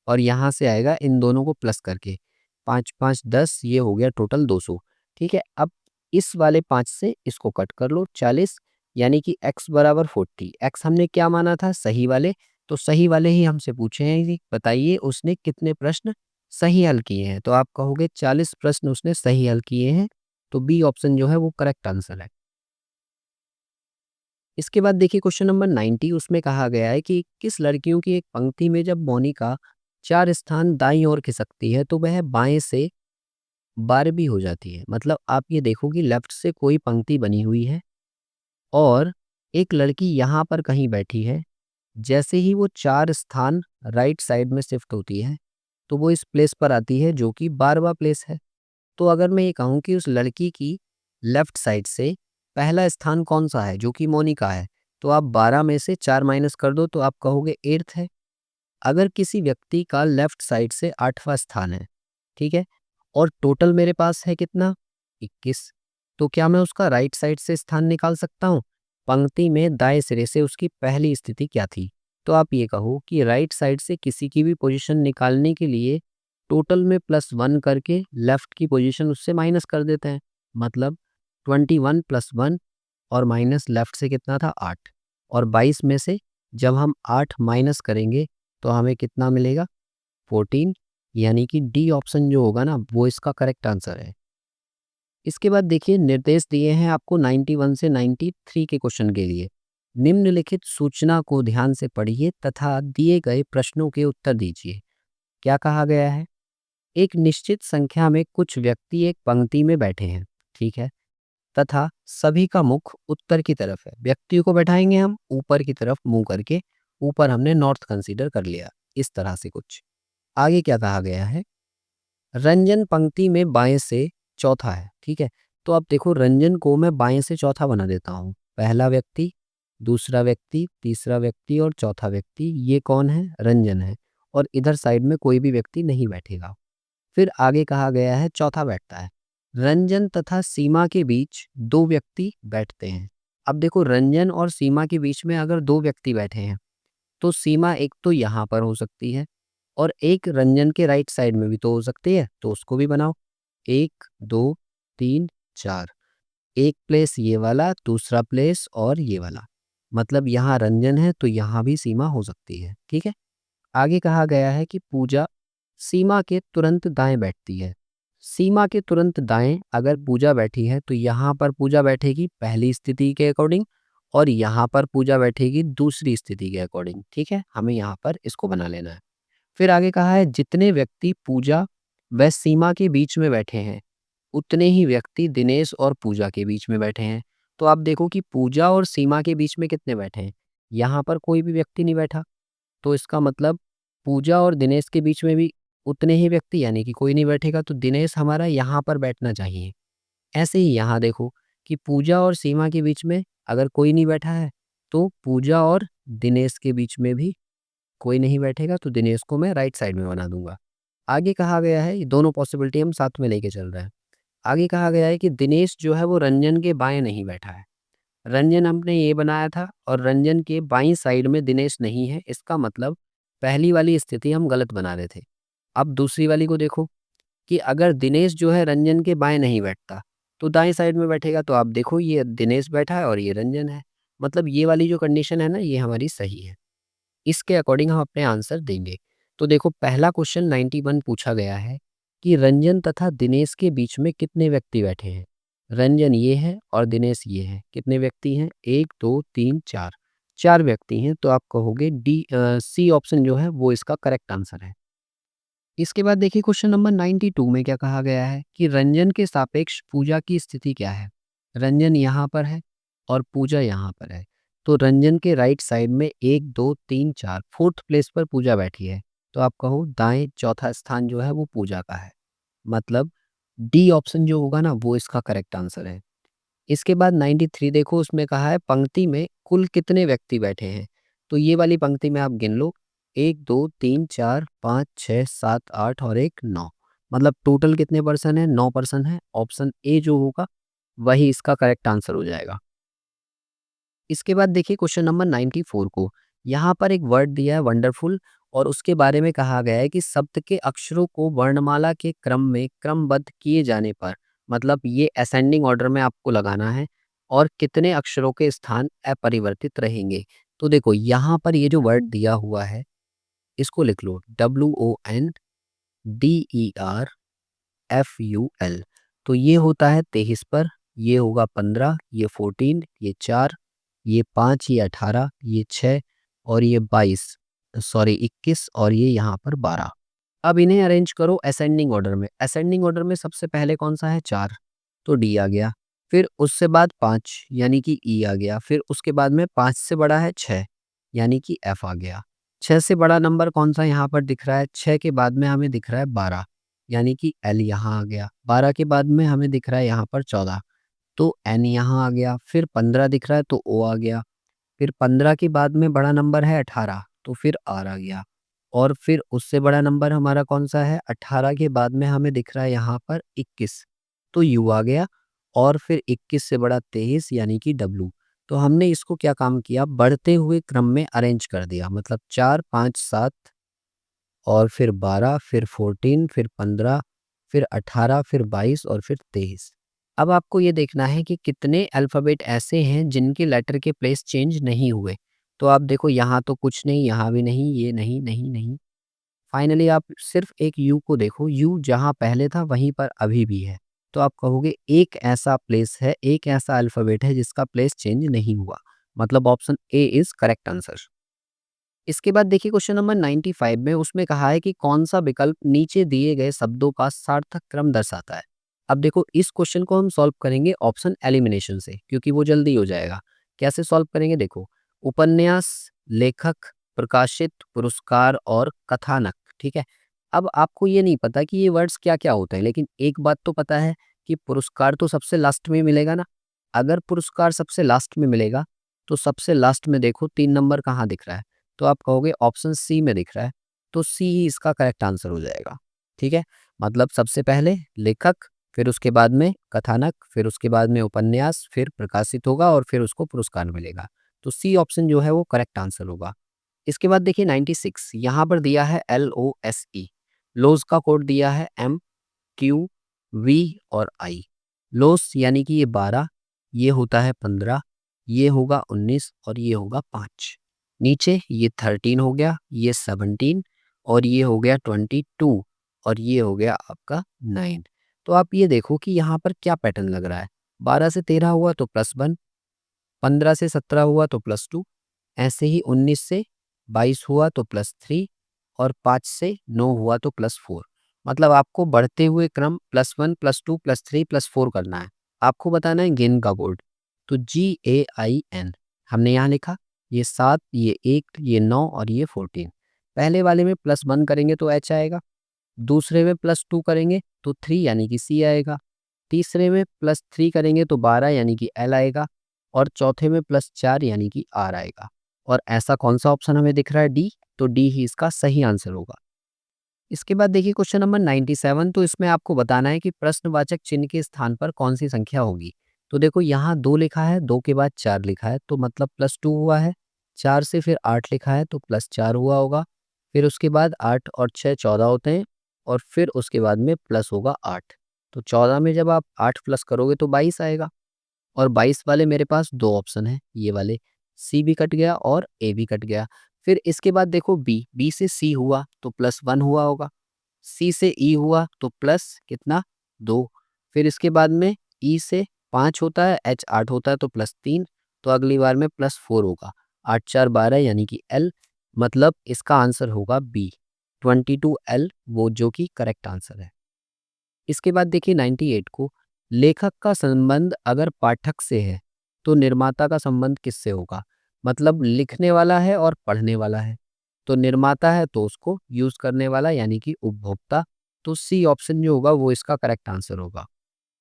Speaker 1: और यहाँ से आएगा इन दोनों को प्लस करके 5 5 10, ये हो गया टोटल 200। ठीक है? अब इस वाले 5 से इसको कट कर लो 40, यानी कि x बराबर 40। x हमने क्या माना था? सही वाले। तो सही वाले ही हमसे पूछे हैं कि बताइए उसने कितने प्रश्न सही हल किए हैं? तो आप कहोगे 40 प्रश्न उसने सही हल किए हैं। तो बी ऑप्शन जो है वो करेक्ट आंसर है। इसके बाद देखिए क्वेश्चन नंबर 90, उसमें कहा गया है कि किस लड़कियों की एक पंक्ति में जब मोनिका 4 स्थान दाईं ओर खिसकती है तो वह बाएं से 12वीं हो जाती है। मतलब आप ये देखो कि लेफ्ट से कोई पंक्ति बनी हुई है और एक लड़की यहाँ पर कहीं बैठी है। जैसे ही वो 4 स्थान राइट साइड में शिफ्ट होती है, तो वो इस प्लेस पर आती है जो कि 12वां प्लेस है। तो अगर मैं ये कहूँ कि उस लड़की की लेफ्ट साइड से पहला स्थान कौन-सा है? जो कि मोनिका है। तो आप 12 में से 4 माइनस कर दो तो आप कहोगे 8th है। अगर किसी व्यक्ति का लेफ्ट साइड से 8वां स्थान है, ठीक है? और टोटल मेरे पास है कितना? 21। तो क्या मैं उसका राइट साइड से स्थान निकाल सकता हूँ? पंक्ति में दाएं सिरे से उसकी पहली स्थिति क्या थी? तो आप ये कहो कि राइट साइड से किसी की भी पोजीशन निकालने के लिए टोटल में +1 करके लेफ्ट की पोजीशन उससे माइनस कर देते हैं। मतलब 21 + 1 और माइनस लेफ्ट से कितना था? 8। और 22 में से जब हम 8 माइनस करेंगे तो हमें कितना मिलेगा? 14। यानी कि डी ऑप्शन जो होगा ना, वो इसका करेक्ट आंसर है। इसके बाद देखिए निर्देश दिए हैं आपको 91 से 93 के क्वेश्चन के लिए। निम्नलिखित सूचना को ध्यान से पढ़िए तथा दिए गए प्रश्नों के उत्तर दीजिए। क्या कहा गया है? एक निश्चित संख्या में कुछ व्यक्ति एक पंक्ति में बैठे हैं, ठीक है? तथा सभी का मुख उत्तर की तरफ है। व्यक्तियों को बैठाएंगे हम ऊपर की तरफ मुंह करके। ऊपर हमने नॉर्थ कंसीडर कर लिया, इस तरह से कुछ। आगे क्या कहा गया है? रंजन पंक्ति में बाएं से चौथा है, ठीक है? तो अब देखो रंजन को मैं बाएं से चौथा बना देता हूँ। पहला व्यक्ति, दूसरा व्यक्ति, तीसरा व्यक्ति और चौथा व्यक्ति, ये कौन है? रंजन है। और इधर साइड में कोई भी व्यक्ति नहीं बैठेगा। फिर आगे कहा गया है चौथा बैठता है। रंजन तथा सीमा के बीच 2 व्यक्ति बैठते हैं। अब देखो रंजन और सीमा के बीच में अगर 2 व्यक्ति बैठे हैं, तो सीमा एक तो यहाँ पर हो सकती है और एक रंजन के राइट साइड में भी तो हो सकती है, तो उसको भी बनाओ। 1, 2, 3, 4। एक प्लेस ये वाला, दूसरा प्लेस और ये वाला। मतलब यहाँ रंजन है तो यहाँ भी सीमा हो सकती है, ठीक है? आगे कहा गया है कि पूजा सीमा के तुरंत दाएं बैठती है। सीमा के तुरंत दाएं अगर पूजा बैठी है तो यहाँ पर पूजा बैठेगी पहली स्थिति के अकॉर्डिंग और यहाँ पर पूजा बैठेगी दूसरी स्थिति के अकॉर्डिंग। ठीक है, हमें यहाँ पर इसको बना लेना है। फिर आगे कहा है जितने व्यक्ति पूजा व सीमा के बीच में बैठे हैं उतने ही व्यक्ति दिनेश और पूजा के बीच में बैठे हैं। तो आप देखो कि पूजा और सीमा के बीच में कितने बैठे हैं? यहाँ पर कोई भी व्यक्ति नहीं बैठा। तो इसका मतलब पूजा और दिनेश के बीच में भी उतने ही व्यक्ति, यानी कि कोई नहीं बैठेगा, तो दिनेश हमारा यहाँ पर बैठना चाहिए। ऐसे ही यहाँ देखो कि पूजा और सीमा के बीच में अगर कोई नहीं बैठा है तो पूजा और दिनेश के बीच में भी कोई नहीं बैठेगा तो दिनेश को मैं राइट साइड में बना दूंगा। आगे कहा गया है, ये दोनों पॉसिबिलिटी हम साथ में लेके चल रहे हैं। आगे कहा गया है कि दिनेश जो है वो रंजन के बाएं नहीं बैठा है। रंजन हमने ये बनाया था और रंजन के बाईं साइड में दिनेश नहीं है, इसका मतलब पहली वाली स्थिति हम गलत बना रहे थे। अब दूसरी वाली को देखो कि अगर दिनेश जो है रंजन के बाएं नहीं बैठता तो दाएं साइड में बैठेगा, तो आप देखो ये दिनेश बैठा है और ये रंजन है। मतलब ये वाली जो कंडीशन है ना, ये हमारी सही है। इसके अकॉर्डिंग हम अपने आंसर देंगे। तो देखो पहला क्वेश्चन 91 पूछा गया है कि रंजन तथा दिनेश के बीच में कितने व्यक्ति बैठे हैं। रंजन ये है और दिनेश ये है। कितने व्यक्ति हैं? 1 2 3 4, 4 व्यक्ति हैं। तो आप कहोगे सी ऑप्शन जो है वो इसका करेक्ट आंसर है। इसके बाद देखिए क्वेश्चन नंबर 92 में क्या कहा गया है कि रंजन के सापेक्ष पूजा की स्थिति क्या है। रंजन यहाँ पर है और पूजा यहाँ पर है। तो रंजन के राइट साइड में 1 2 3 4 फोर्थ प्लेस पर पूजा बैठी है। तो आप कहो दाएं चौथा स्थान जो है वो पूजा का है। मतलब डी ऑप्शन जो होगा ना वो इसका करेक्ट आंसर है। इसके बाद 93 देखो, उसमें कहा है पंक्ति में कुल कितने व्यक्ति बैठे हैं। तो ये वाली पंक्ति में आप गिन लो, 1 2 3 4 5 6 7 8 और 1 9। मतलब टोटल कितने पर्सन है? 9 पर्सन है। ऑप्शन ए जो होगा वही इसका करेक्ट आंसर हो जाएगा। इसके बाद देखिए क्वेश्चन नंबर 94 को, यहाँ पर एक वर्ड दिया है वंडरफुल और उसके बारे में कहा गया है कि शब्द के अक्षरों को वर्णमाला के क्रम में क्रमबद्ध किए जाने पर, मतलब ये असेंडिंग ऑर्डर में आपको लगाना है, और कितने अक्षरों के स्थान अपरिवर्तित रहेंगे। तो देखो यहाँ पर ये जो वर्ड दिया हुआ है इसको लिख लो, WONDERFUL। तो ये होता है 23 पर, ये होगा 15, ये 14, ये 4, ये 5, ये 18, ये 6 और ये 22, सॉरी 21 और ये यहाँ पर 12। अब इन्हें अरेंज करो असेंडिंग ऑर्डर में। असेंडिंग ऑर्डर में सबसे पहले कौन सा है? 4, तो डी आ गया। फिर उससे बाद 5 यानी कि ई आ गया। फिर उसके बाद में 5 से बड़ा है 6 यानी कि एफ आ गया। 6 से बड़ा नंबर कौन सा यहाँ पर दिख रहा है? 6 के बाद में हमें दिख रहा है 12 यानी कि एल यहाँ आ गया। 12 के बाद में हमें दिख रहा है यहाँ पर 14, तो एन यहाँ आ गया। फिर 15 दिख रहा है तो ओ आ गया। फिर 15 के बाद में बड़ा नंबर है 18, तो फिर आर आ गया। और फिर उससे बड़ा नंबर हमारा कौन सा है? 18 के बाद में हमें दिख रहा है यहाँ पर 21, तो यू आ गया। और फिर 21 से बड़ा 23 यानी कि डब्लू। तो हमने इसको क्या काम किया? बढ़ते हुए क्रम में अरेंज कर दिया। मतलब 4 5 7 और फिर 12, फिर 14, फिर 15, फिर 18, फिर 22 और फिर 23। अब आपको ये देखना है कि कितने अल्फ़ाबेट ऐसे हैं जिनके लेटर के प्लेस चेंज नहीं हुए। तो आप देखो यहाँ तो कुछ नहीं, यहाँ भी नहीं, ये नहीं, नहीं, नहीं। फाइनली आप सिर्फ एक यू को देखो, यू जहाँ पहले था वहीं पर अभी भी है। तो आप कहोगे एक ऐसा प्लेस है, एक ऐसा अल्फ़ाबेट है जिसका प्लेस चेंज नहीं हुआ। मतलब option A is correct answer. इसके बाद देखिए क्वेश्चन नंबर 95 में उसमें कहा है कि कौन सा विकल्प नीचे दिए गए शब्दों का सार्थक क्रम दर्शाता है। अब देखो इस क्वेश्चन को हम सॉल्व करेंगे ऑप्शन एलिमिनेशन से, क्योंकि वो जल्दी हो जाएगा। कैसे सॉल्व करेंगे? देखो, उपन्यास, लेखक, प्रकाशित, पुरस्कार और कथानक। ठीक है। अब आपको ये नहीं पता कि ये वर्ड्स क्या क्या होते हैं, लेकिन एक बात तो पता है कि पुरस्कार तो सबसे लास्ट में मिलेगा ना। अगर पुरस्कार सबसे लास्ट में मिलेगा तो सबसे लास्ट में देखो 3 नंबर कहाँ दिख रहा है? तो आप कहोगे ऑप्शन सी में दिख रहा है। तो सी ही इसका करेक्ट आंसर हो जाएगा। ठीक है। मतलब सबसे पहले लेखक, फिर उसके बाद में कथानक, फिर उसके बाद में उपन्यास, फिर प्रकाशित होगा और फिर उसको पुरस्कार मिलेगा। तो सी ऑप्शन जो है वो करेक्ट आंसर होगा। इसके बाद देखिए 96, यहाँ पर दिया है LOSE। लोस का कोड दिया है MQV और आई। लोस यानी कि ये 12, ये होता है 15, ये होगा 19 और ये होगा 5। नीचे ये 13 हो गया, ये 17 और ये हो गया 22 और ये हो गया आपका 9। तो आप ये देखो कि यहाँ पर क्या पैटर्न लग रहा है। 12 से 13 हुआ तो +1, 15 से 17 हुआ तो +2, ऐसे ही 19 से 22 हुआ तो +3 और 5 से 9 हुआ तो +4। मतलब आपको बढ़ते हुए क्रम +1 +2 +3 +4 करना है। आपको बताना है गेन का कोड। तो GAIN हमने यहाँ लिखा, ये 7, ये 1, ये 9 और ये 14। पहले वाले में +1 करेंगे तो H आएगा, दूसरे में +2 करेंगे तो 3 यानी कि C आएगा, तीसरे में +3 करेंगे तो 12 यानी कि L आएगा और चौथे में +4 यानी कि R आएगा। और ऐसा कौन सा ऑप्शन हमें दिख रहा है? डी। तो डी ही इसका सही आंसर होगा। इसके बाद देखिए क्वेश्चन नंबर 97, तो इसमें आपको बताना है कि प्रश्नवाचक चिन्ह के स्थान पर कौन सी संख्या होगी। तो देखो यहाँ 2 लिखा है, 2 के बाद 4 लिखा है तो मतलब +2 हुआ है। 4 से फिर 8 लिखा है तो +4 हुआ होगा। फिर उसके बाद 8 और 6 14 होते हैं और फिर उसके बाद में प्लस होगा 8। तो 14 में जब आप 8 प्लस करोगे तो 22 आएगा। और 22 वाले मेरे पास 2 ऑप्शन हैं, ये वाले। सी भी कट गया और ए भी कट गया। फिर इसके बाद देखो बी, बी से सी हुआ तो +1 हुआ होगा। सी से ई हुआ तो प्लस कितना 2। फिर इसके बाद में ई से 5 होता है, एच 8 होता है तो +3। तो अगली बार में +4 होगा। 8 4 12 यानी कि एल, मतलब इसका आंसर होगा बी 22L, वो जो कि करेक्ट आंसर है। इसके बाद देखिए 98 को, लेखक का संबंध अगर पाठक से है तो निर्माता का संबंध किससे होगा। मतलब लिखने वाला है और पढ़ने वाला है, तो निर्माता है तो उसको यूज करने वाला यानी कि उपभोक्ता। तो सी ऑप्शन जो होगा वो इसका करेक्ट आंसर होगा।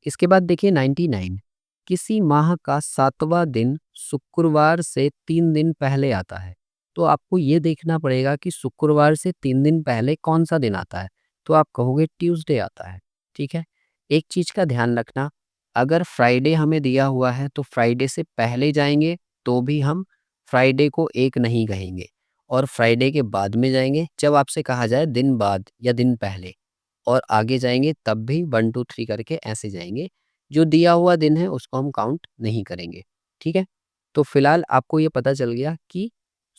Speaker 1: इसके बाद देखिए 99, किसी माह का 7वां दिन शुक्रवार से 3 दिन पहले आता है। तो आपको ये देखना पड़ेगा कि शुक्रवार से 3 दिन पहले कौन सा दिन आता है। तो आप कहोगे ट्यूसडे आता है। ठीक है, एक चीज का ध्यान रखना, अगर फ्राइडे हमें दिया हुआ है तो फ्राइडे से पहले जाएंगे तो भी हम फ्राइडे को एक नहीं कहेंगे, और फ्राइडे के बाद में जाएंगे जब आपसे कहा जाए दिन बाद या दिन पहले, और आगे जाएंगे तब भी 1 2 3 करके ऐसे जाएंगे। जो दिया हुआ दिन है उसको हम काउंट नहीं करेंगे। ठीक है, तो फिलहाल आपको ये पता चल गया कि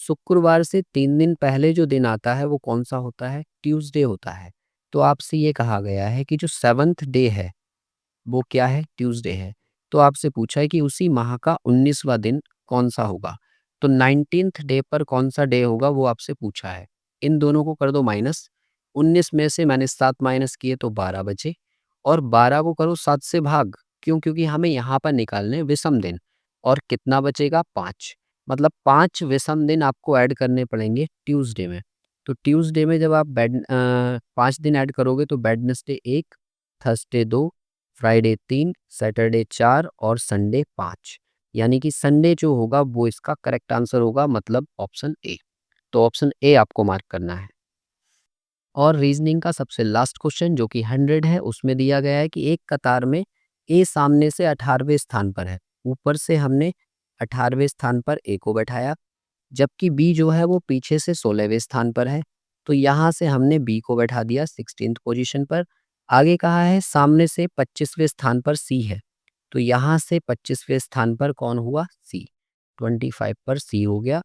Speaker 1: शुक्रवार से 3 दिन पहले जो दिन आता है वो कौन सा होता है, ट्यूसडे होता है। तो आपसे ये कहा गया है कि जो 7th डे है वो क्या है, ट्यूसडे है। तो आपसे पूछा है कि उसी माह का 19वां दिन कौन सा होगा। तो 19th डे पर कौन सा डे होगा वो आपसे पूछा है। इन दोनों को कर दो माइनस। 19 में से मैंने 7 माइनस किए तो 12 बचे, और 12 को करो 7 से भाग। क्यों? क्योंकि हमें यहाँ पर निकालने विषम दिन, और कितना बचेगा 5। मतलब 5 विषम दिन आपको ऐड करने पड़ेंगे ट्यूसडे में। तो ट्यूसडे में जब आप 5 दिन ऐड करोगे तो वेडनेसडे 1, थर्सडे 2, फ्राइडे 3, सैटरडे 4 और संडे 5। यानी कि संडे जो होगा वो इसका करेक्ट आंसर होगा, मतलब ऑप्शन ए। तो ऑप्शन ए आपको मार्क करना है। और रीजनिंग का सबसे लास्ट क्वेश्चन जो कि 100 है, उसमें दिया गया है कि एक कतार में ए सामने से 18वें स्थान पर है। ऊपर से हमने 18वें स्थान पर ए को बैठाया, जबकि बी जो है वो पीछे से 16वें स्थान पर है। तो यहाँ से हमने बी को बैठा दिया 16th पोजीशन पर। आगे कहा है सामने से 25वें स्थान पर सी है, तो यहाँ से 25वें स्थान पर कौन हुआ, सी। 25 पर सी हो गया।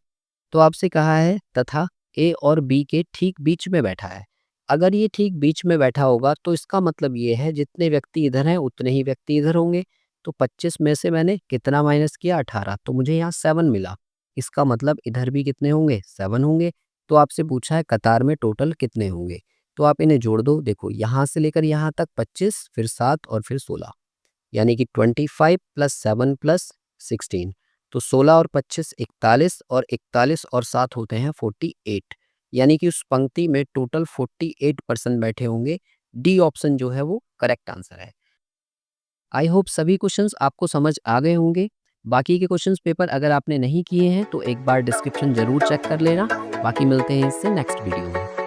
Speaker 1: तो आपसे कहा है तथा ए और बी के ठीक बीच में बैठा है। अगर ये ठीक बीच में बैठा होगा तो इसका मतलब ये है जितने व्यक्ति इधर हैं उतने ही व्यक्ति इधर होंगे। तो 25 में से मैंने कितना माइनस किया, 18, तो मुझे यहाँ 7 मिला। इसका मतलब इधर भी कितने होंगे, 7 होंगे। तो आपसे पूछा है कतार में टोटल कितने होंगे, तो आप इन्हें जोड़ दो। देखो यहाँ से लेकर यहाँ तक 25, फिर 7 और फिर 16, यानी कि 25 + 7 + 16। तो 16 और 25 41, और 41 और 7 होते हैं 48। यानी कि उस पंक्ति में टोटल 48% बैठे होंगे। डी ऑप्शन जो है वो करेक्ट आंसर है। आई होप सभी क्वेश्चंस आपको समझ आ गए होंगे। बाकी के क्वेश्चंस पेपर अगर आपने नहीं किए हैं तो एक बार डिस्क्रिप्शन जरूर चेक कर लेना। बाकी मिलते हैं इससे नेक्स्ट वीडियो में।